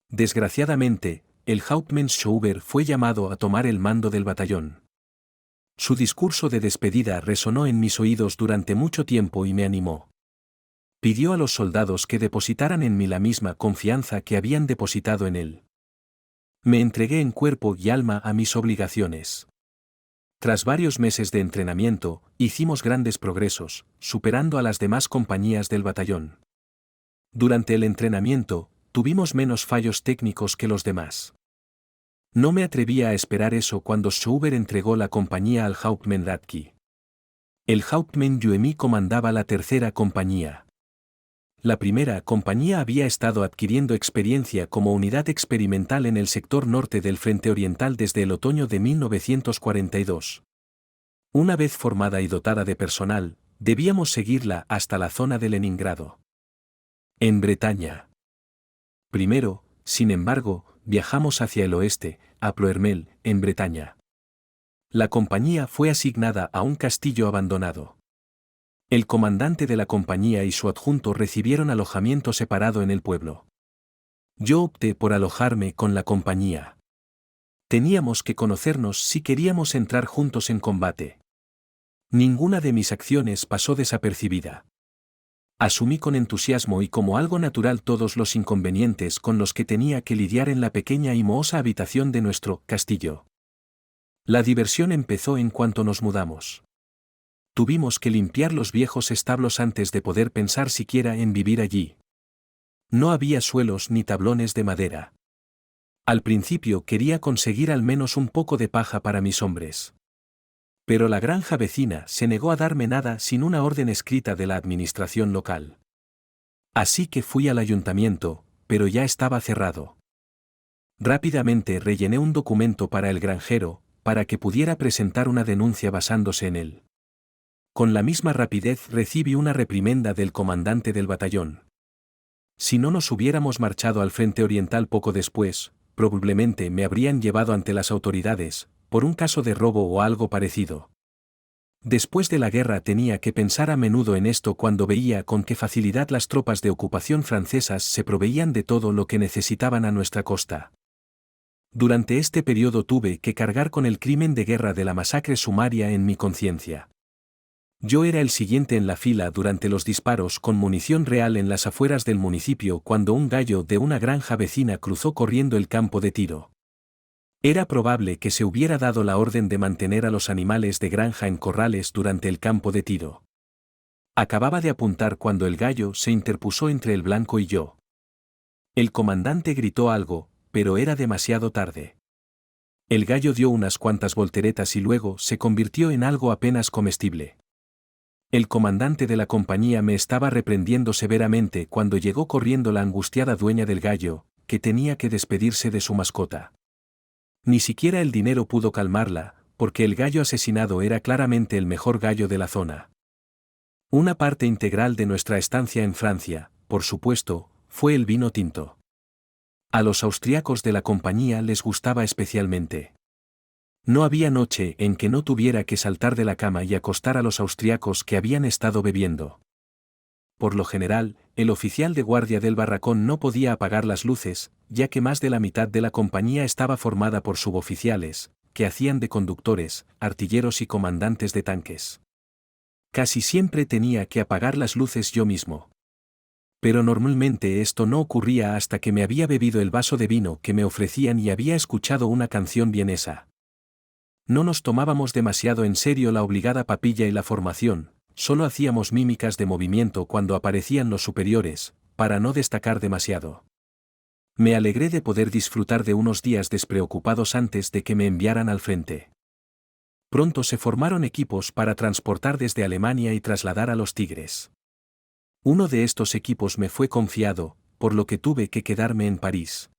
Desgraciadamente, el Hauptmann Schauber fue llamado a tomar el mando del batallón. Su discurso de despedida resonó en mis oídos durante mucho tiempo y me animó. Pidió a los soldados que depositaran en mí la misma confianza que habían depositado en él. Me entregué en cuerpo y alma a mis obligaciones. Tras varios meses de entrenamiento, hicimos grandes progresos, superando a las demás compañías del batallón. Durante el entrenamiento, tuvimos menos fallos técnicos que los demás. No me atrevía a esperar eso cuando Schauber entregó la compañía al Hauptmann Radke. El Hauptmann Juemi comandaba la 3ª compañía. La primera compañía había estado adquiriendo experiencia como unidad experimental en el sector norte del Frente Oriental desde el otoño de 1942. Una vez formada y dotada de personal, debíamos seguirla hasta la zona de Leningrado. En Bretaña. Primero, sin embargo, viajamos hacia el oeste, a Ploermel, en Bretaña. La compañía fue asignada a un castillo abandonado. El comandante de la compañía y su adjunto recibieron alojamiento separado en el pueblo. Yo opté por alojarme con la compañía. Teníamos que conocernos si queríamos entrar juntos en combate. Ninguna de mis acciones pasó desapercibida. Asumí con entusiasmo y como algo natural todos los inconvenientes con los que tenía que lidiar en la pequeña y mohosa habitación de nuestro castillo. La diversión empezó en cuanto nos mudamos. Tuvimos que limpiar los viejos establos antes de poder pensar siquiera en vivir allí. No había suelos ni tablones de madera. Al principio quería conseguir al menos un poco de paja para mis hombres. Pero la granja vecina se negó a darme nada sin una orden escrita de la administración local. Así que fui al ayuntamiento, pero ya estaba cerrado. Rápidamente rellené un documento para el granjero, para que pudiera presentar una denuncia basándose en él. Con la misma rapidez recibí una reprimenda del comandante del batallón. Si no nos hubiéramos marchado al frente oriental poco después, probablemente me habrían llevado ante las autoridades, por un caso de robo o algo parecido. Después de la guerra tenía que pensar a menudo en esto cuando veía con qué facilidad las tropas de ocupación francesas se proveían de todo lo que necesitaban a nuestra costa. Durante este periodo tuve que cargar con el crimen de guerra de la masacre sumaria en mi conciencia. Yo era el siguiente en la fila durante los disparos con munición real en las afueras del municipio cuando un gallo de una granja vecina cruzó corriendo el campo de tiro. Era probable que se hubiera dado la orden de mantener a los animales de granja en corrales durante el campo de tiro. Acababa de apuntar cuando el gallo se interpuso entre el blanco y yo. El comandante gritó algo, pero era demasiado tarde. El gallo dio unas cuantas volteretas y luego se convirtió en algo apenas comestible. El comandante de la compañía me estaba reprendiendo severamente cuando llegó corriendo la angustiada dueña del gallo, que tenía que despedirse de su mascota. Ni siquiera el dinero pudo calmarla, porque el gallo asesinado era claramente el mejor gallo de la zona. Una parte integral de nuestra estancia en Francia, por supuesto, fue el vino tinto. A los austriacos de la compañía les gustaba especialmente. No había noche en que no tuviera que saltar de la cama y acostar a los austriacos que habían estado bebiendo. Por lo general, el oficial de guardia del barracón no podía apagar las luces, ya que más de la mitad de la compañía estaba formada por suboficiales, que hacían de conductores, artilleros y comandantes de tanques. Casi siempre tenía que apagar las luces yo mismo. Pero normalmente esto no ocurría hasta que me había bebido el vaso de vino que me ofrecían y había escuchado una canción vienesa. No nos tomábamos demasiado en serio la obligada papilla y la formación, solo hacíamos mímicas de movimiento cuando aparecían los superiores, para no destacar demasiado. Me alegré de poder disfrutar de unos días despreocupados antes de que me enviaran al frente. Pronto se formaron equipos para transportar desde Alemania y trasladar a los Tigres. Uno de estos equipos me fue confiado, por lo que tuve que quedarme en París.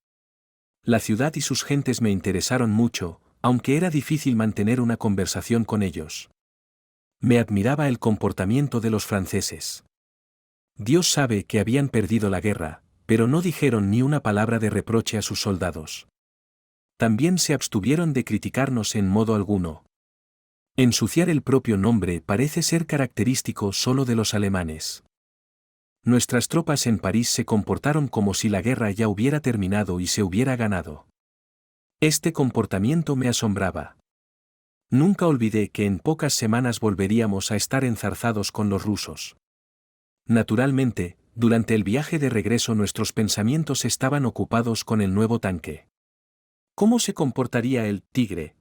La ciudad y sus gentes me interesaron mucho, aunque era difícil mantener una conversación con ellos. Me admiraba el comportamiento de los franceses. Dios sabe que habían perdido la guerra, pero no dijeron ni una palabra de reproche a sus soldados. También se abstuvieron de criticarnos en modo alguno. Ensuciar el propio nombre parece ser característico solo de los alemanes. Nuestras tropas en París se comportaron como si la guerra ya hubiera terminado y se hubiera ganado. Este comportamiento me asombraba. Nunca olvidé que en pocas semanas volveríamos a estar enzarzados con los rusos. Naturalmente, durante el viaje de regreso nuestros pensamientos estaban ocupados con el nuevo tanque. ¿Cómo se comportaría el Tigre?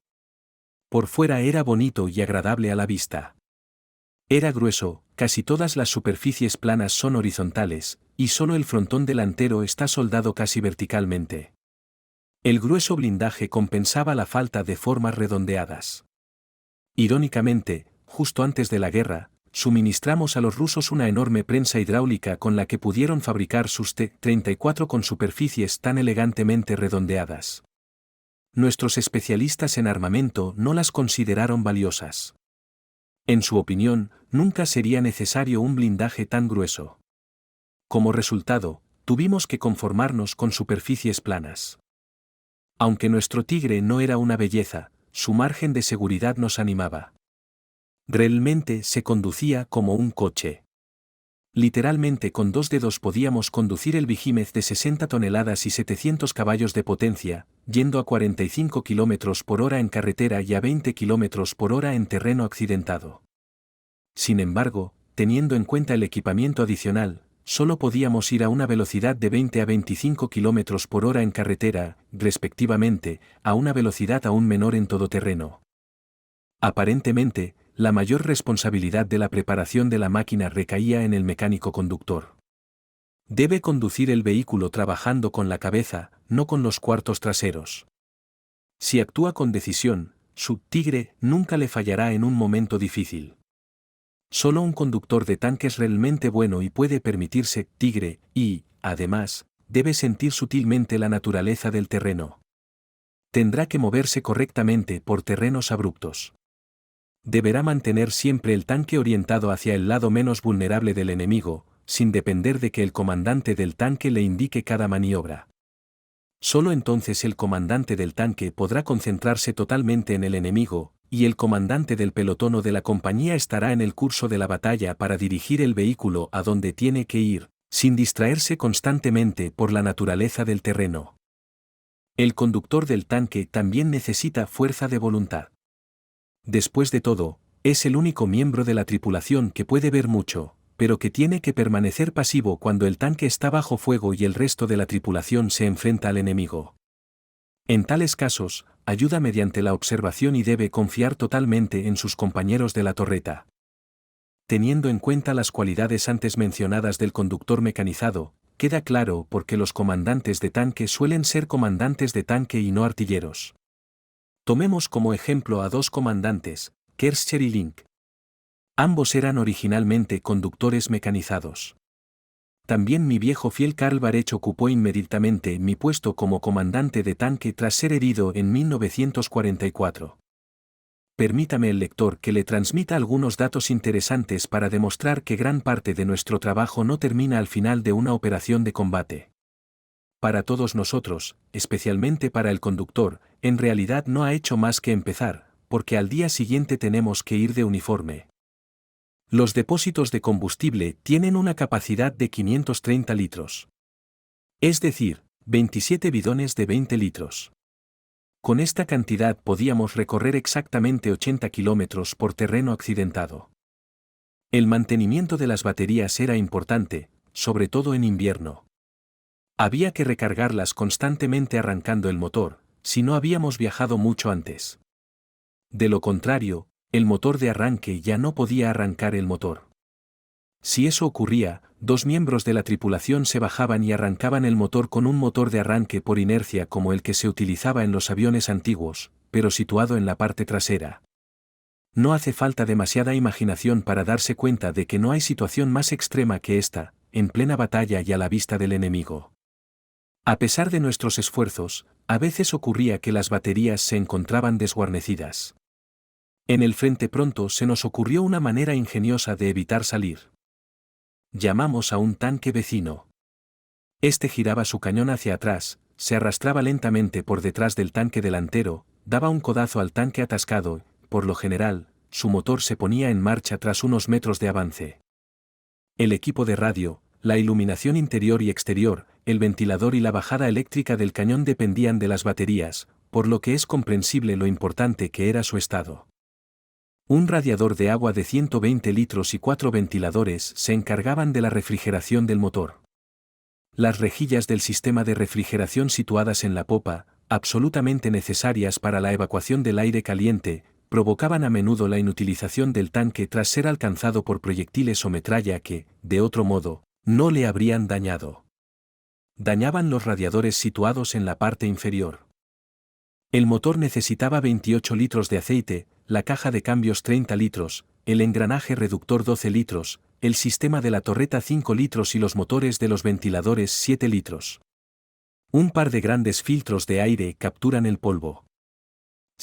Por fuera era bonito y agradable a la vista. Era grueso, casi todas las superficies planas son horizontales, y solo el frontón delantero está soldado casi verticalmente. El grueso blindaje compensaba la falta de formas redondeadas. Irónicamente, justo antes de la guerra, suministramos a los rusos una enorme prensa hidráulica con la que pudieron fabricar sus T-34 con superficies tan elegantemente redondeadas. Nuestros especialistas en armamento no las consideraron valiosas. En su opinión, nunca sería necesario un blindaje tan grueso. Como resultado, tuvimos que conformarnos con superficies planas. Aunque nuestro Tigre no era una belleza, su margen de seguridad nos animaba. Realmente se conducía como un coche. Literalmente con 2 dedos podíamos conducir el Behemoth de 60 toneladas y 700 caballos de potencia, yendo a 45 km por hora en carretera y a 20 km por hora en terreno accidentado. Sin embargo, teniendo en cuenta el equipamiento adicional, solo podíamos ir a una velocidad de 20 a 25 km por hora en carretera, respectivamente, a una velocidad aún menor en todoterreno. Aparentemente, la mayor responsabilidad de la preparación de la máquina recaía en el mecánico conductor. Debe conducir el vehículo trabajando con la cabeza, no con los cuartos traseros. Si actúa con decisión, su Tigre nunca le fallará en un momento difícil. Solo un conductor de tanque es realmente bueno y puede permitirse Tigre, y, además, debe sentir sutilmente la naturaleza del terreno. Tendrá que moverse correctamente por terrenos abruptos. Deberá mantener siempre el tanque orientado hacia el lado menos vulnerable del enemigo, sin depender de que el comandante del tanque le indique cada maniobra. Solo entonces el comandante del tanque podrá concentrarse totalmente en el enemigo, y el comandante del pelotón o de la compañía estará en el curso de la batalla para dirigir el vehículo a donde tiene que ir, sin distraerse constantemente por la naturaleza del terreno. El conductor del tanque también necesita fuerza de voluntad. Después de todo, es el único miembro de la tripulación que puede ver mucho, pero que tiene que permanecer pasivo cuando el tanque está bajo fuego y el resto de la tripulación se enfrenta al enemigo. En tales casos, ayuda mediante la observación y debe confiar totalmente en sus compañeros de la torreta. Teniendo en cuenta las cualidades antes mencionadas del conductor mecanizado, queda claro por qué los comandantes de tanque suelen ser comandantes de tanque y no artilleros. Tomemos como ejemplo a 2 comandantes, Kercher y Link. Ambos eran originalmente conductores mecanizados. También mi viejo fiel Karl Barech ocupó inmediatamente mi puesto como comandante de tanque tras ser herido en 1944. Permítame el lector que le transmita algunos datos interesantes para demostrar que gran parte de nuestro trabajo no termina al final de una operación de combate. Para todos nosotros, especialmente para el conductor, en realidad no ha hecho más que empezar, porque al día siguiente tenemos que ir de uniforme. Los depósitos de combustible tienen una capacidad de 530 litros. Es decir, 27 bidones de 20 litros. Con esta cantidad podíamos recorrer exactamente 80 kilómetros por terreno accidentado. El mantenimiento de las baterías era importante, sobre todo en invierno. Había que recargarlas constantemente arrancando el motor, si no habíamos viajado mucho antes. De lo contrario, el motor de arranque ya no podía arrancar el motor. Si eso ocurría, 2 miembros de la tripulación se bajaban y arrancaban el motor con un motor de arranque por inercia como el que se utilizaba en los aviones antiguos, pero situado en la parte trasera. No hace falta demasiada imaginación para darse cuenta de que no hay situación más extrema que esta, en plena batalla y a la vista del enemigo. A pesar de nuestros esfuerzos, a veces ocurría que las baterías se encontraban desguarnecidas. En el frente pronto se nos ocurrió una manera ingeniosa de evitar salir. Llamamos a un tanque vecino. Este giraba su cañón hacia atrás, se arrastraba lentamente por detrás del tanque delantero, daba un codazo al tanque atascado, por lo general, su motor se ponía en marcha tras unos metros de avance. El equipo de radio, la iluminación interior y exterior, el ventilador y la bajada eléctrica del cañón dependían de las baterías, por lo que es comprensible lo importante que era su estado. Un radiador de agua de 120 litros y 4 ventiladores se encargaban de la refrigeración del motor. Las rejillas del sistema de refrigeración situadas en la popa, absolutamente necesarias para la evacuación del aire caliente, provocaban a menudo la inutilización del tanque tras ser alcanzado por proyectiles o metralla que, de otro modo, no le habrían dañado. Dañaban los radiadores situados en la parte inferior. El motor necesitaba 28 litros de aceite, la caja de cambios 30 litros, el engranaje reductor 12 litros, el sistema de la torreta 5 litros y los motores de los ventiladores 7 litros. Un par de grandes filtros de aire capturan el polvo.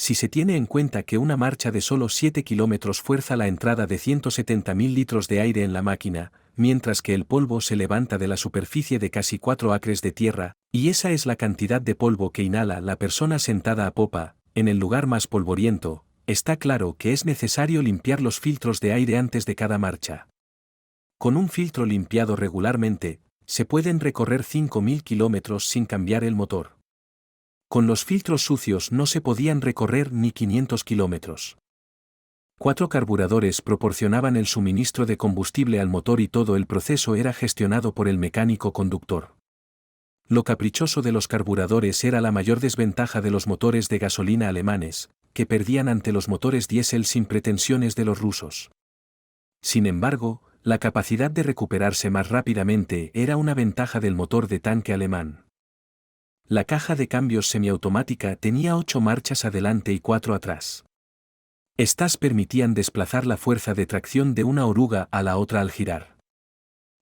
Si se tiene en cuenta que una marcha de solo 7 kilómetros fuerza la entrada de 170.000 litros de aire en la máquina, mientras que el polvo se levanta de la superficie de casi 4 acres de tierra, y esa es la cantidad de polvo que inhala la persona sentada a popa, en el lugar más polvoriento, está claro que es necesario limpiar los filtros de aire antes de cada marcha. Con un filtro limpiado regularmente, se pueden recorrer 5.000 kilómetros sin cambiar el motor. Con los filtros sucios no se podían recorrer ni 500 kilómetros. 4 carburadores proporcionaban el suministro de combustible al motor y todo el proceso era gestionado por el mecánico conductor. Lo caprichoso de los carburadores era la mayor desventaja de los motores de gasolina alemanes, que perdían ante los motores diésel sin pretensiones de los rusos. Sin embargo, la capacidad de recuperarse más rápidamente era una ventaja del motor de tanque alemán. La caja de cambios semiautomática tenía 8 marchas adelante y 4 atrás. Estas permitían desplazar la fuerza de tracción de una oruga a la otra al girar.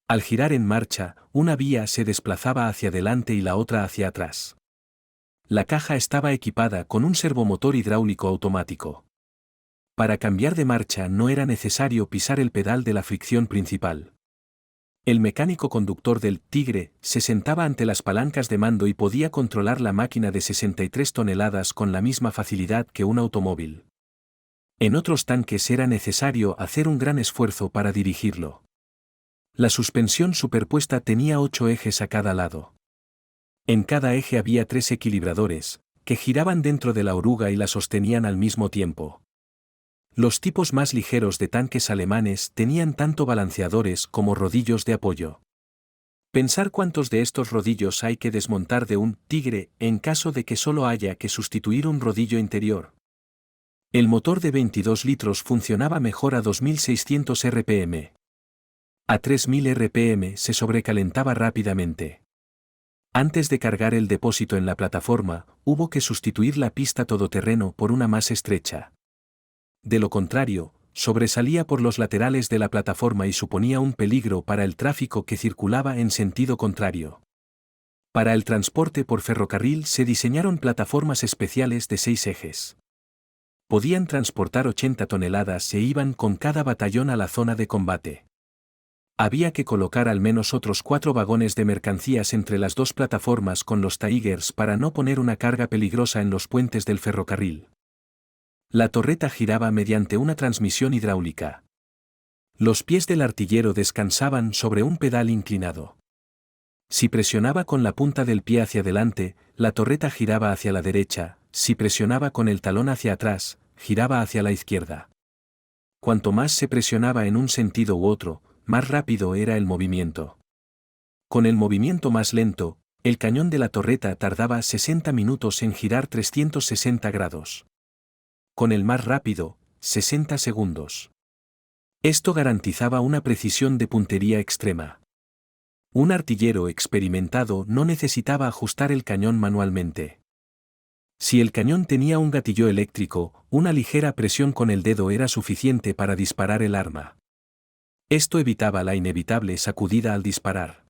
Al girar en marcha, una vía se desplazaba hacia adelante y la otra hacia atrás. La caja estaba equipada con un servomotor hidráulico automático. Para cambiar de marcha no era necesario pisar el pedal de la fricción principal. El mecánico conductor del Tigre se sentaba ante las palancas de mando y podía controlar la máquina de 63 toneladas con la misma facilidad que un automóvil. En otros tanques era necesario hacer un gran esfuerzo para dirigirlo. La suspensión superpuesta tenía 8 ejes a cada lado. En cada eje había 3 equilibradores, que giraban dentro de la oruga y la sostenían al mismo tiempo. Los tipos más ligeros de tanques alemanes tenían tanto balanceadores como rodillos de apoyo. Pensar cuántos de estos rodillos hay que desmontar de un Tigre en caso de que solo haya que sustituir un rodillo interior. El motor de 22 litros funcionaba mejor a 2600 RPM. A 3000 RPM se sobrecalentaba rápidamente. Antes de cargar el depósito en la plataforma, hubo que sustituir la pista todoterreno por una más estrecha. De lo contrario, sobresalía por los laterales de la plataforma y suponía un peligro para el tráfico que circulaba en sentido contrario. Para el transporte por ferrocarril se diseñaron plataformas especiales de 6 ejes. Podían transportar 80 toneladas e iban con cada batallón a la zona de combate. Había que colocar al menos otros 4 vagones de mercancías entre las 2 plataformas con los Tigers para no poner una carga peligrosa en los puentes del ferrocarril. La torreta giraba mediante una transmisión hidráulica. Los pies del artillero descansaban sobre un pedal inclinado. Si presionaba con la punta del pie hacia adelante, la torreta giraba hacia la derecha, si presionaba con el talón hacia atrás, giraba hacia la izquierda. Cuanto más se presionaba en un sentido u otro, más rápido era el movimiento. Con el movimiento más lento, el cañón de la torreta tardaba 60 minutos en girar 360 grados. Con el más rápido, 60 segundos. Esto garantizaba una precisión de puntería extrema. Un artillero experimentado no necesitaba ajustar el cañón manualmente. Si el cañón tenía un gatillo eléctrico, una ligera presión con el dedo era suficiente para disparar el arma. Esto evitaba la inevitable sacudida al disparar.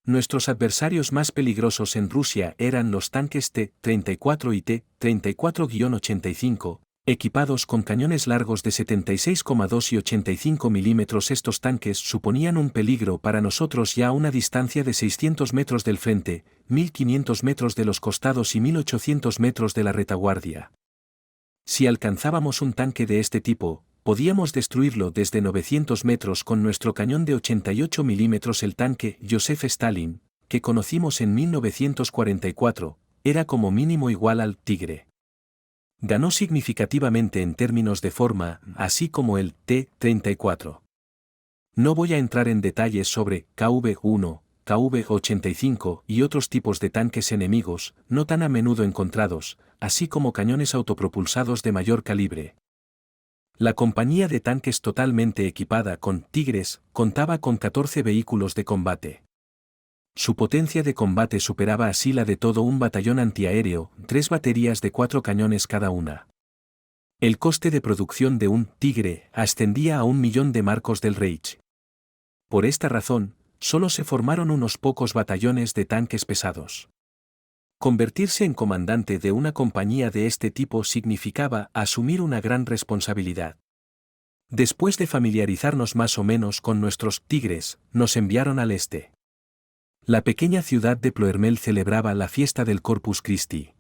Nuestros adversarios más peligrosos en Rusia eran los tanques T-34 y T-34-85, equipados con cañones largos de 76,2 y 85 milímetros. Estos tanques suponían un peligro para nosotros ya a una distancia de 600 metros del frente, 1500 metros de los costados y 1800 metros de la retaguardia. Si alcanzábamos un tanque de este tipo, podíamos destruirlo desde 900 metros con nuestro cañón de 88 milímetros. El tanque Joseph Stalin, que conocimos en 1944, era como mínimo igual al Tigre. Ganó significativamente en términos de forma, así como el T-34. No voy a entrar en detalles sobre KV-1, KV-85 y otros tipos de tanques enemigos, no tan a menudo encontrados, así como cañones autopropulsados de mayor calibre. La compañía de tanques totalmente equipada con Tigres contaba con 14 vehículos de combate. Su potencia de combate superaba así la de todo un batallón antiaéreo, 3 baterías de 4 cañones cada una. El coste de producción de un Tigre ascendía a 1 millón de marcos del Reich. Por esta razón, solo se formaron unos pocos batallones de tanques pesados. Convertirse en comandante de una compañía de este tipo significaba asumir una gran responsabilidad. Después de familiarizarnos más o menos con nuestros tigres, nos enviaron al este. La pequeña ciudad de Ploermel celebraba la fiesta del Corpus Christi.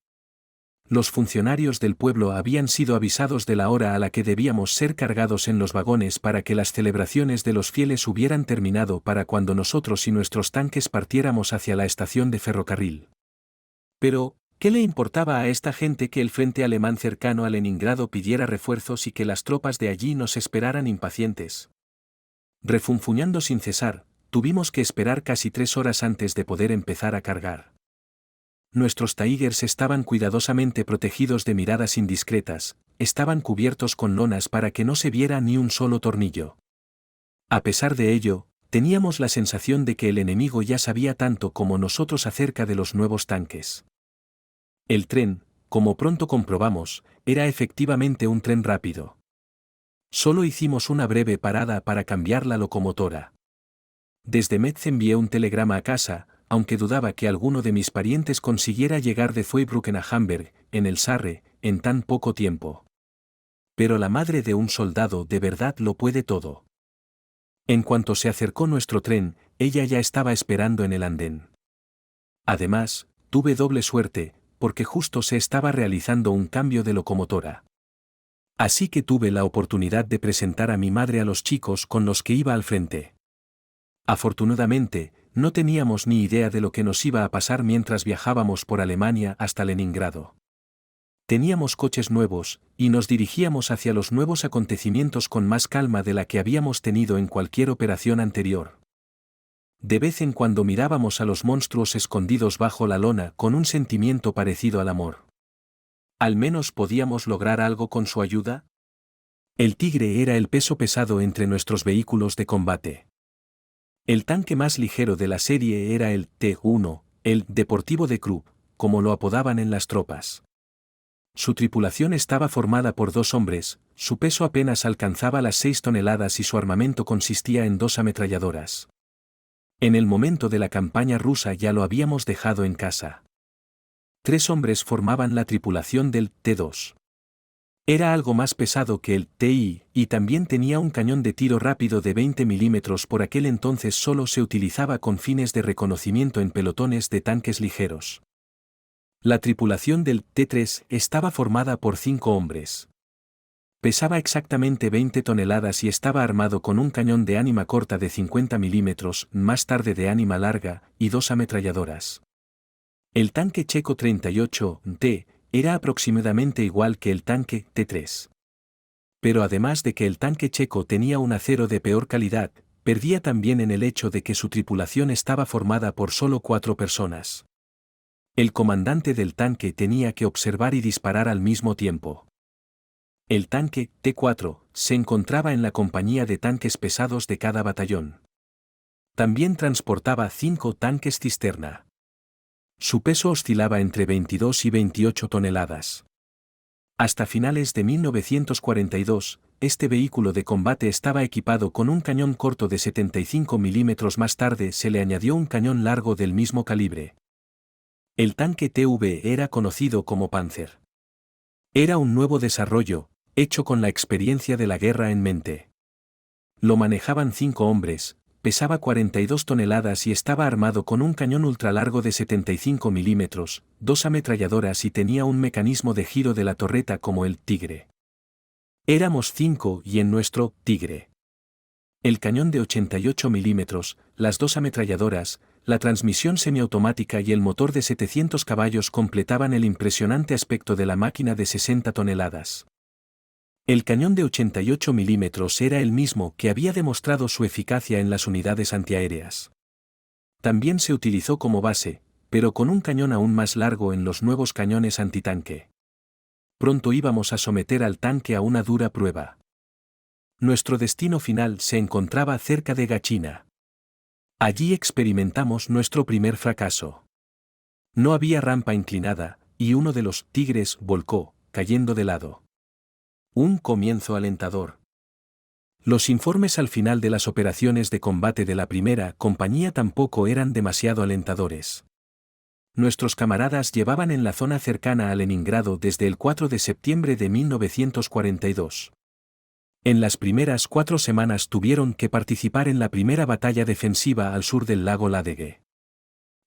Los funcionarios del pueblo habían sido avisados de la hora a la que debíamos ser cargados en los vagones para que las celebraciones de los fieles hubieran terminado para cuando nosotros y nuestros tanques partiéramos hacia la estación de ferrocarril. Pero, ¿qué le importaba a esta gente que el frente alemán cercano a Leningrado pidiera refuerzos y que las tropas de allí nos esperaran impacientes? Refunfuñando sin cesar, tuvimos que esperar casi 3 horas antes de poder empezar a cargar. Nuestros Tigers estaban cuidadosamente protegidos de miradas indiscretas, estaban cubiertos con lonas para que no se viera ni un solo tornillo. A pesar de ello, teníamos la sensación de que el enemigo ya sabía tanto como nosotros acerca de los nuevos tanques. El tren, como pronto comprobamos, era efectivamente un tren rápido. Solo hicimos una breve parada para cambiar la locomotora. Desde Metz envié un telegrama a casa, aunque dudaba que alguno de mis parientes consiguiera llegar de Zweibrücken a Hamburg, en el Sarre, en tan poco tiempo. Pero la madre de un soldado de verdad lo puede todo. En cuanto se acercó nuestro tren, ella ya estaba esperando en el andén. Además, tuve doble suerte, porque justo se estaba realizando un cambio de locomotora. Así que tuve la oportunidad de presentar a mi madre a los chicos con los que iba al frente. Afortunadamente, no teníamos ni idea de lo que nos iba a pasar mientras viajábamos por Alemania hasta Leningrado. Teníamos coches nuevos, y nos dirigíamos hacia los nuevos acontecimientos con más calma de la que habíamos tenido en cualquier operación anterior. De vez en cuando mirábamos a los monstruos escondidos bajo la lona con un sentimiento parecido al amor. ¿Al menos podíamos lograr algo con su ayuda? El Tigre era el peso pesado entre nuestros vehículos de combate. El tanque más ligero de la serie era el T-1, el Deportivo de Krupp, como lo apodaban en las tropas. Su tripulación estaba formada por 2 hombres, su peso apenas alcanzaba las 6 toneladas y su armamento consistía en 2 ametralladoras. En el momento de la campaña rusa ya lo habíamos dejado en casa. 3 hombres formaban la tripulación del T-2. Era algo más pesado que el TI, y también tenía un cañón de tiro rápido de 20 milímetros. Por aquel entonces solo se utilizaba con fines de reconocimiento en pelotones de tanques ligeros. La tripulación del T-3 estaba formada por 5 hombres. Pesaba exactamente 20 toneladas y estaba armado con un cañón de ánima corta de 50 milímetros, más tarde de ánima larga, y 2 ametralladoras. El tanque checo 38T era aproximadamente igual que el tanque T-3. Pero además de que el tanque checo tenía un acero de peor calidad, perdía también en el hecho de que su tripulación estaba formada por solo 4 personas. El comandante del tanque tenía que observar y disparar al mismo tiempo. El tanque T-4 se encontraba en la compañía de tanques pesados de cada batallón. También transportaba 5 tanques cisterna. Su peso oscilaba entre 22 y 28 toneladas. Hasta finales de 1942, este vehículo de combate estaba equipado con un cañón corto de 75 milímetros. Más tarde se le añadió un cañón largo del mismo calibre. El tanque TV era conocido como Panzer. Era un nuevo desarrollo, hecho con la experiencia de la guerra en mente. Lo manejaban 5 hombres, pesaba 42 toneladas y estaba armado con un cañón ultralargo de 75 milímetros, 2 ametralladoras y tenía un mecanismo de giro de la torreta como el Tigre. Éramos 5 y en nuestro Tigre. El cañón de 88 milímetros, las 2 ametralladoras, la transmisión semiautomática y el motor de 700 caballos completaban el impresionante aspecto de la máquina de 60 toneladas. El cañón de 88 milímetros era el mismo que había demostrado su eficacia en las unidades antiaéreas. También se utilizó como base, pero con un cañón aún más largo en los nuevos cañones antitanque. Pronto íbamos a someter al tanque a una dura prueba. Nuestro destino final se encontraba cerca de Gachina. Allí experimentamos nuestro primer fracaso. No había rampa inclinada, y uno de los Tigres volcó, cayendo de lado. Un comienzo alentador. Los informes al final de las operaciones de combate de la primera compañía tampoco eran demasiado alentadores. nuestros camaradas llevaban en la zona cercana a Leningrado desde el 4 de septiembre de 1942. En las primeras 4 semanas tuvieron que participar en la primera batalla defensiva al sur del lago Ladege.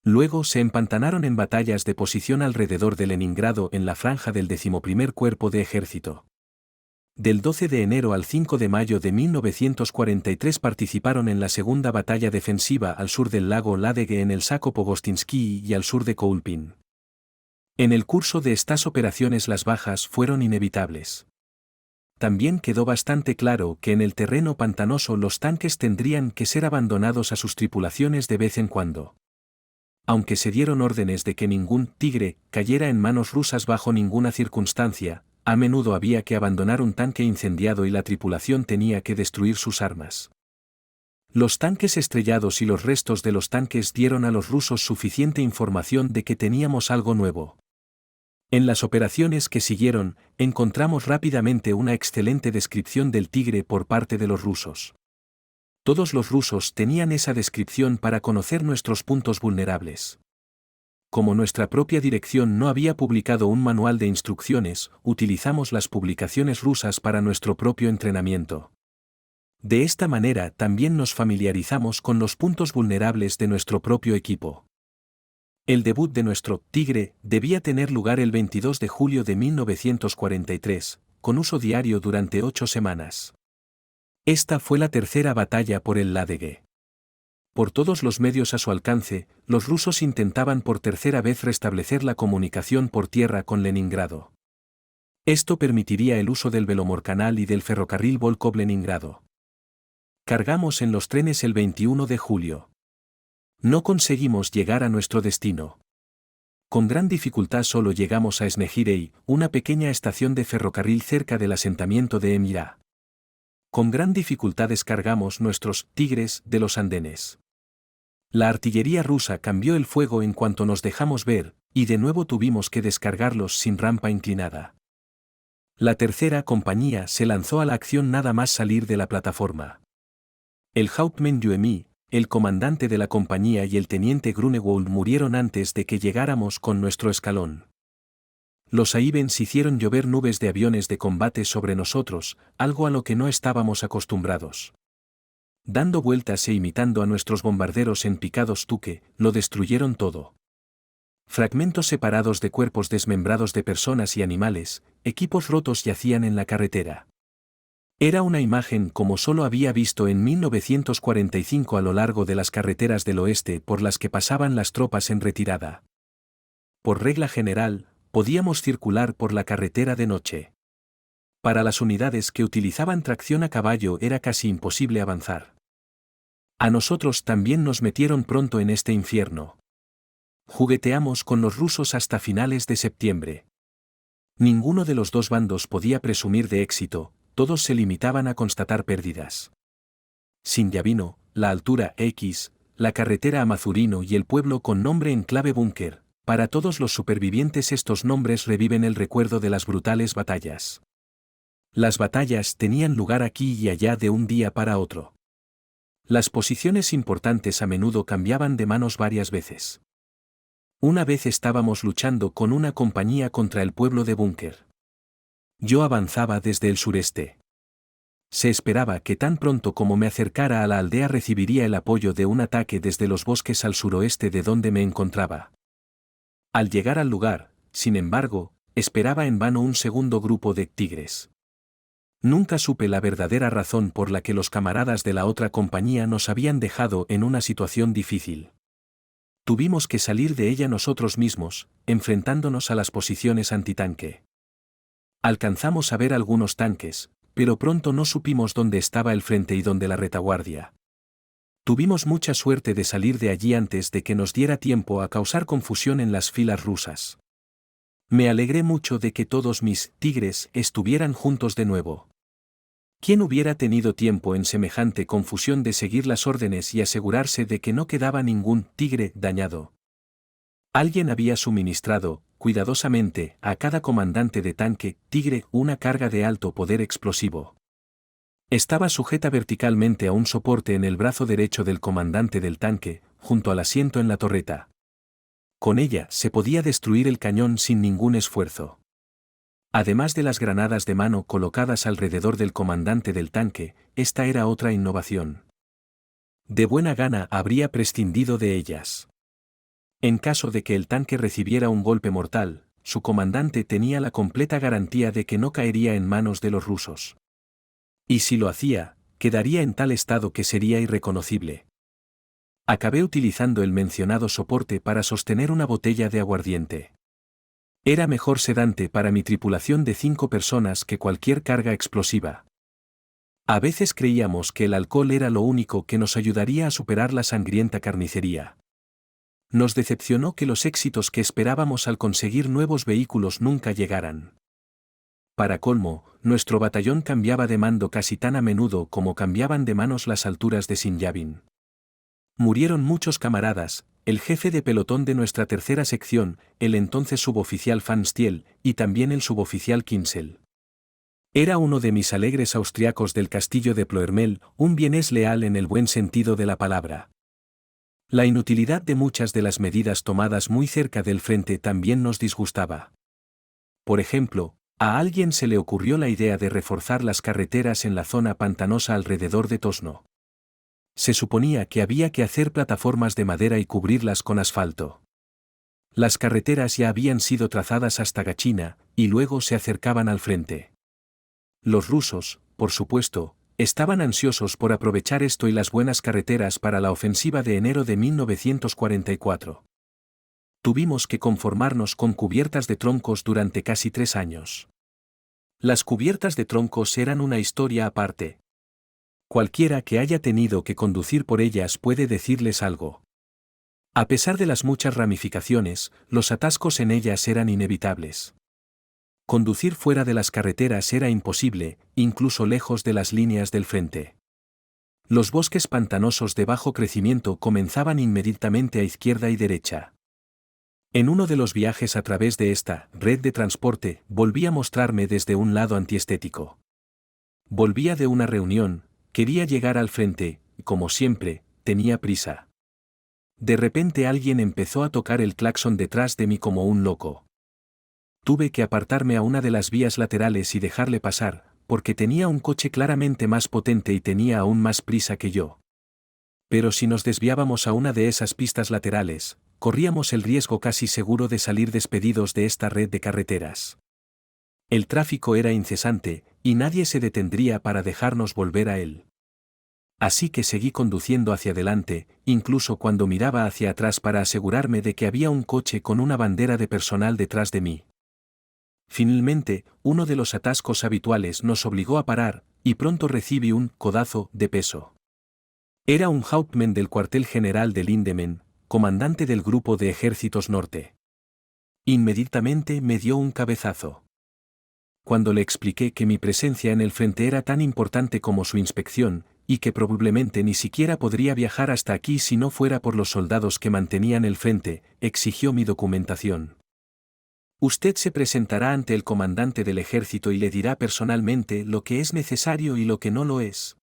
Luego se empantanaron en batallas de posición alrededor de Leningrado en la franja del 11º Cuerpo de Ejército. Del 12 de enero al 5 de mayo de 1943 participaron en la segunda batalla defensiva al sur del lago Ladege en el Saco Pogostinsky y al sur de Koulpin. En el curso de estas operaciones las bajas fueron inevitables. También quedó bastante claro que en el terreno pantanoso los tanques tendrían que ser abandonados a sus tripulaciones de vez en cuando. Aunque se dieron órdenes de que ningún Tigre cayera en manos rusas bajo ninguna circunstancia, a menudo había que abandonar un tanque incendiado y la tripulación tenía que destruir sus armas. Los tanques estrellados y los restos de los tanques dieron a los rusos suficiente información de que teníamos algo nuevo. En las operaciones que siguieron, encontramos rápidamente una excelente descripción del Tigre por parte de los rusos. Todos los rusos tenían esa descripción para conocer nuestros puntos vulnerables. Como nuestra propia dirección no había publicado un manual de instrucciones, utilizamos las publicaciones rusas para nuestro propio entrenamiento. De esta manera también nos familiarizamos con los puntos vulnerables de nuestro propio equipo. El debut de nuestro Tigre debía tener lugar el 22 de julio de 1943, con uso diario durante 8 semanas. Esta fue la tercera batalla por el Ladege. Por todos los medios a su alcance, los rusos intentaban por tercera vez restablecer la comunicación por tierra con Leningrado. Esto permitiría el uso del Belomor-Canal y del ferrocarril Volkhov-Leningrado. Cargamos en los trenes el 21 de julio. No conseguimos llegar a nuestro destino. Con gran dificultad solo llegamos a Snejirei, una pequeña estación de ferrocarril cerca del asentamiento de Emirá. Con gran dificultad descargamos nuestros Tigres de los andenes. La artillería rusa cambió el fuego en cuanto nos dejamos ver, y de nuevo tuvimos que descargarlos sin rampa inclinada. La tercera compañía se lanzó a la acción nada más salir de la plataforma. El Hauptmann Juemi, el comandante de la compañía y el teniente Grunewald murieron antes de que llegáramos con nuestro escalón. Los Aibens hicieron llover nubes de aviones de combate sobre nosotros, algo a lo que no estábamos acostumbrados. Dando vueltas e imitando a nuestros bombarderos en picados Tuque, lo destruyeron todo. Fragmentos separados de cuerpos desmembrados de personas y animales, equipos rotos yacían en la carretera. Era una imagen como solo había visto en 1945 a lo largo de las carreteras del oeste por las que pasaban las tropas en retirada. Por regla general, podíamos circular por la carretera de noche. Para las unidades que utilizaban tracción a caballo era casi imposible avanzar. A nosotros también nos metieron pronto en este infierno. Jugueteamos con los rusos hasta finales de septiembre. Ninguno de los dos bandos podía presumir de éxito, todos se limitaban a constatar pérdidas. Sinyavino, la altura X, la carretera a Mazurino y el pueblo con nombre en clave búnker. Para todos los supervivientes estos nombres reviven el recuerdo de las brutales batallas. Las batallas tenían lugar aquí y allá de un día para otro. Las posiciones importantes a menudo cambiaban de manos varias veces. Una vez estábamos luchando con una compañía contra el pueblo de Búnker. Yo avanzaba desde el sureste. Se esperaba que tan pronto como me acercara a la aldea recibiría el apoyo de un ataque desde los bosques al suroeste de donde me encontraba. Al llegar al lugar, sin embargo, esperaba en vano un segundo grupo de tigres. Nunca supe la verdadera razón por la que los camaradas de la otra compañía nos habían dejado en una situación difícil. Tuvimos que salir de ella nosotros mismos, enfrentándonos a las posiciones antitanque. Alcanzamos a ver algunos tanques, pero pronto no supimos dónde estaba el frente y dónde la retaguardia. Tuvimos mucha suerte de salir de allí antes de que nos diera tiempo a causar confusión en las filas rusas. Me alegré mucho de que todos mis tigres estuvieran juntos de nuevo. ¿Quién hubiera tenido tiempo en semejante confusión de seguir las órdenes y asegurarse de que no quedaba ningún tigre dañado? Alguien había suministrado, cuidadosamente, a cada comandante de tanque tigre una carga de alto poder explosivo. Estaba sujeta verticalmente a un soporte en el brazo derecho del comandante del tanque, junto al asiento en la torreta. Con ella se podía destruir el cañón sin ningún esfuerzo. Además de las granadas de mano colocadas alrededor del comandante del tanque, esta era otra innovación. De buena gana habría prescindido de ellas. En caso de que el tanque recibiera un golpe mortal, su comandante tenía la completa garantía de que no caería en manos de los rusos. Y si lo hacía, quedaría en tal estado que sería irreconocible. Acabé utilizando el mencionado soporte para sostener una botella de aguardiente. Era mejor sedante para mi tripulación de 5 personas que cualquier carga explosiva. A veces creíamos que el alcohol era lo único que nos ayudaría a superar la sangrienta carnicería. Nos decepcionó que los éxitos que esperábamos al conseguir nuevos vehículos nunca llegaran. Para colmo, nuestro batallón cambiaba de mando casi tan a menudo como cambiaban de manos las alturas de Sinjabin. Murieron muchos camaradas, el jefe de pelotón de nuestra tercera sección, el entonces suboficial Van Stiel, y también el suboficial Kinsel. Era uno de mis alegres austriacos del castillo de Ploermel, un vienés leal en el buen sentido de la palabra. La inutilidad de muchas de las medidas tomadas muy cerca del frente también nos disgustaba. Por ejemplo, a alguien se le ocurrió la idea de reforzar las carreteras en la zona pantanosa alrededor de Tosno. Se suponía que había que hacer plataformas de madera y cubrirlas con asfalto. Las carreteras ya habían sido trazadas hasta Gachina, y luego se acercaban al frente. Los rusos, por supuesto, estaban ansiosos por aprovechar esto y las buenas carreteras para la ofensiva de enero de 1944. Tuvimos que conformarnos con cubiertas de troncos durante casi 3 años. Las cubiertas de troncos eran una historia aparte. Cualquiera que haya tenido que conducir por ellas puede decirles algo. A pesar de las muchas ramificaciones, los atascos en ellas eran inevitables. Conducir fuera de las carreteras era imposible, incluso lejos de las líneas del frente. Los bosques pantanosos de bajo crecimiento comenzaban inmediatamente a izquierda y derecha. En uno de los viajes a través de esta red de transporte, volví a mostrarme desde un lado antiestético. Volvía de una reunión, quería llegar al frente, y como siempre, tenía prisa. De repente alguien empezó a tocar el claxon detrás de mí como un loco. Tuve que apartarme a una de las vías laterales y dejarle pasar, porque tenía un coche claramente más potente y tenía aún más prisa que yo. Pero si nos desviábamos a una de esas pistas laterales, corríamos el riesgo casi seguro de salir despedidos de esta red de carreteras. El tráfico era incesante, y nadie se detendría para dejarnos volver a él. Así que seguí conduciendo hacia adelante, incluso cuando miraba hacia atrás para asegurarme de que había un coche con una bandera de personal detrás de mí. Finalmente, uno de los atascos habituales nos obligó a parar, y pronto recibí un codazo de peso. Era un Hauptmann del cuartel general de Lindemann, comandante del grupo de ejércitos norte. Inmediatamente me dio un cabezazo. Cuando le expliqué que mi presencia en el frente era tan importante como su inspección, y que probablemente ni siquiera podría viajar hasta aquí si no fuera por los soldados que mantenían el frente, exigió mi documentación. Usted se presentará ante el comandante del ejército y le dirá personalmente lo que es necesario y lo que no lo es.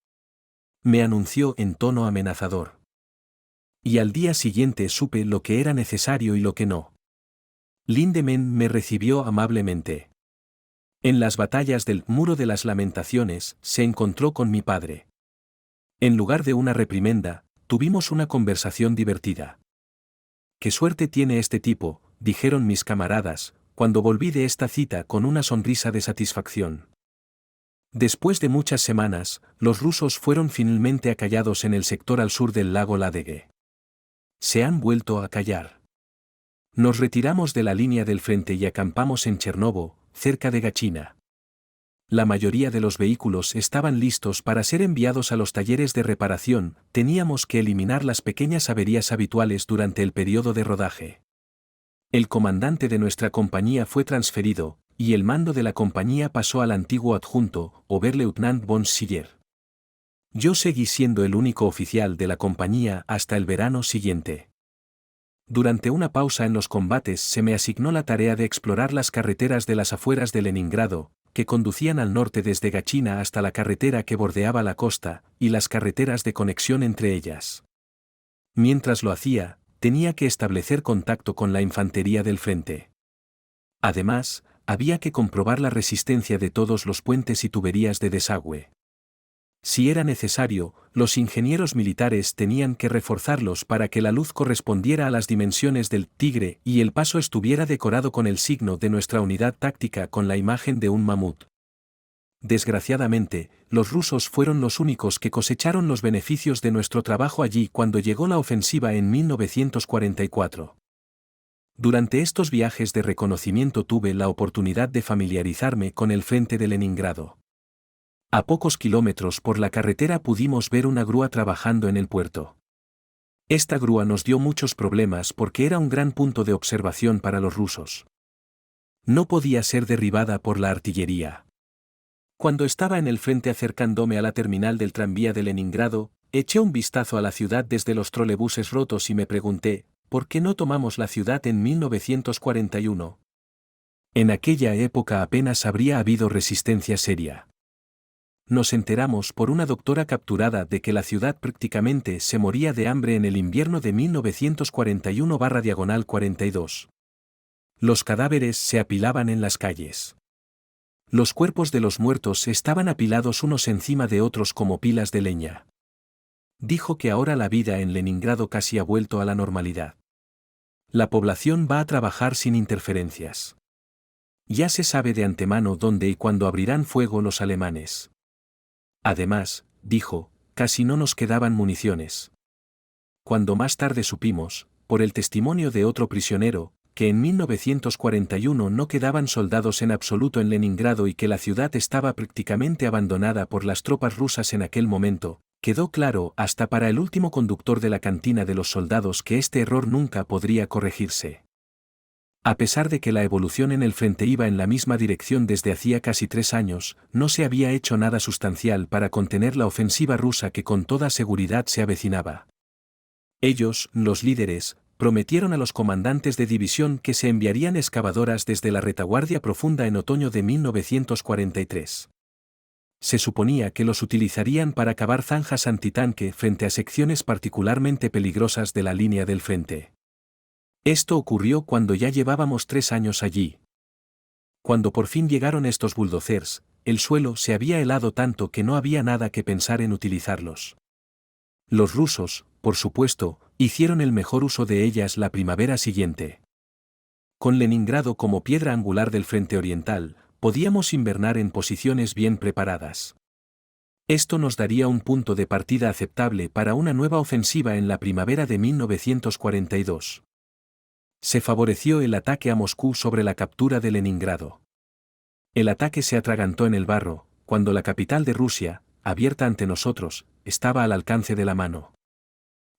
Me anunció en tono amenazador. Y al día siguiente supe lo que era necesario y lo que no. Lindemann me recibió amablemente. En las batallas del Muro de las Lamentaciones se encontró con mi padre. En lugar de una reprimenda, tuvimos una conversación divertida. «Qué suerte tiene este tipo», dijeron mis camaradas, cuando volví de esta cita con una sonrisa de satisfacción. Después de muchas semanas, los rusos fueron finalmente acallados en el sector al sur del lago Ladege. Se han vuelto a callar. Nos retiramos de la línea del frente y acampamos en Chernovo, cerca de Gachina. La mayoría de los vehículos estaban listos para ser enviados a los talleres de reparación, teníamos que eliminar las pequeñas averías habituales durante el periodo de rodaje. El comandante de nuestra compañía fue transferido, y el mando de la compañía pasó al antiguo adjunto, Oberleutnant von Schiller. Yo seguí siendo el único oficial de la compañía hasta el verano siguiente. Durante una pausa en los combates se me asignó la tarea de explorar las carreteras de las afueras de Leningrado, que conducían al norte desde Gachina hasta la carretera que bordeaba la costa, y las carreteras de conexión entre ellas. Mientras lo hacía, tenía que establecer contacto con la infantería del frente. Además, había que comprobar la resistencia de todos los puentes y tuberías de desagüe. Si era necesario, los ingenieros militares tenían que reforzarlos para que la luz correspondiera a las dimensiones del Tigre y el paso estuviera decorado con el signo de nuestra unidad táctica con la imagen de un mamut. Desgraciadamente, los rusos fueron los únicos que cosecharon los beneficios de nuestro trabajo allí cuando llegó la ofensiva en 1944. Durante estos viajes de reconocimiento tuve la oportunidad de familiarizarme con el frente de Leningrado. A pocos kilómetros por la carretera pudimos ver una grúa trabajando en el puerto. Esta grúa nos dio muchos problemas porque era un gran punto de observación para los rusos. No podía ser derribada por la artillería. Cuando estaba en el frente acercándome a la terminal del tranvía de Leningrado, eché un vistazo a la ciudad desde los trolebuses rotos y me pregunté, ¿por qué no tomamos la ciudad en 1941? En aquella época apenas habría habido resistencia seria. Nos enteramos por una doctora capturada de que la ciudad prácticamente se moría de hambre en el invierno de 1941/42. Los cadáveres se apilaban en las calles. Los cuerpos de los muertos estaban apilados unos encima de otros como pilas de leña. Dijo que ahora la vida en Leningrado casi ha vuelto a la normalidad. La población va a trabajar sin interferencias. Ya se sabe de antemano dónde y cuándo abrirán fuego los alemanes. Además, dijo, casi no nos quedaban municiones. Cuando más tarde supimos, por el testimonio de otro prisionero, que en 1941 no quedaban soldados en absoluto en Leningrado y que la ciudad estaba prácticamente abandonada por las tropas rusas en aquel momento, quedó claro hasta para el último conductor de la cantina de los soldados que este error nunca podría corregirse. A pesar de que la evolución en el frente iba en la misma dirección desde hacía casi 3 años, no se había hecho nada sustancial para contener la ofensiva rusa que con toda seguridad se avecinaba. Ellos, los líderes, prometieron a los comandantes de división que se enviarían excavadoras desde la retaguardia profunda en otoño de 1943. Se suponía que los utilizarían para cavar zanjas antitanque frente a secciones particularmente peligrosas de la línea del frente. Esto ocurrió cuando ya llevábamos 3 años allí. Cuando por fin llegaron estos bulldozers, el suelo se había helado tanto que no había nada que pensar en utilizarlos. Los rusos, por supuesto, hicieron el mejor uso de ellas la primavera siguiente. Con Leningrado como piedra angular del frente oriental, podíamos invernar en posiciones bien preparadas. Esto nos daría un punto de partida aceptable para una nueva ofensiva en la primavera de 1942. Se favoreció el ataque a Moscú sobre la captura de Leningrado. El ataque se atragantó en el barro, cuando la capital de Rusia, abierta ante nosotros, estaba al alcance de la mano.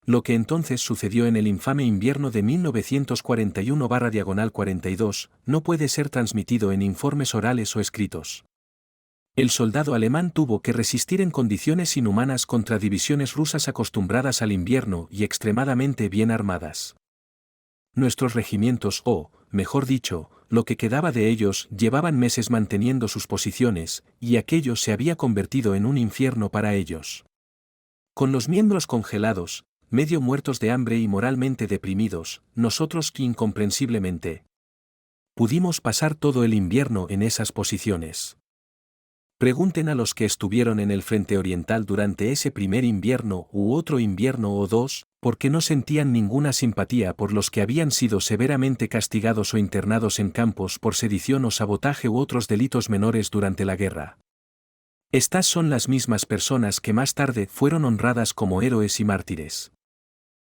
Lo que entonces sucedió en el infame invierno de 1941/42 no puede ser transmitido en informes orales o escritos. El soldado alemán tuvo que resistir en condiciones inhumanas contra divisiones rusas acostumbradas al invierno y extremadamente bien armadas. Nuestros regimientos o, mejor dicho, lo que quedaba de ellos llevaban meses manteniendo sus posiciones, y aquello se había convertido en un infierno para ellos. Con los miembros congelados, medio muertos de hambre y moralmente deprimidos, nosotros incomprensiblemente pudimos pasar todo el invierno en esas posiciones. Pregunten a los que estuvieron en el frente oriental durante ese primer invierno u otro invierno o 2, porque no sentían ninguna simpatía por los que habían sido severamente castigados o internados en campos por sedición o sabotaje u otros delitos menores durante la guerra. Estas son las mismas personas que más tarde fueron honradas como héroes y mártires.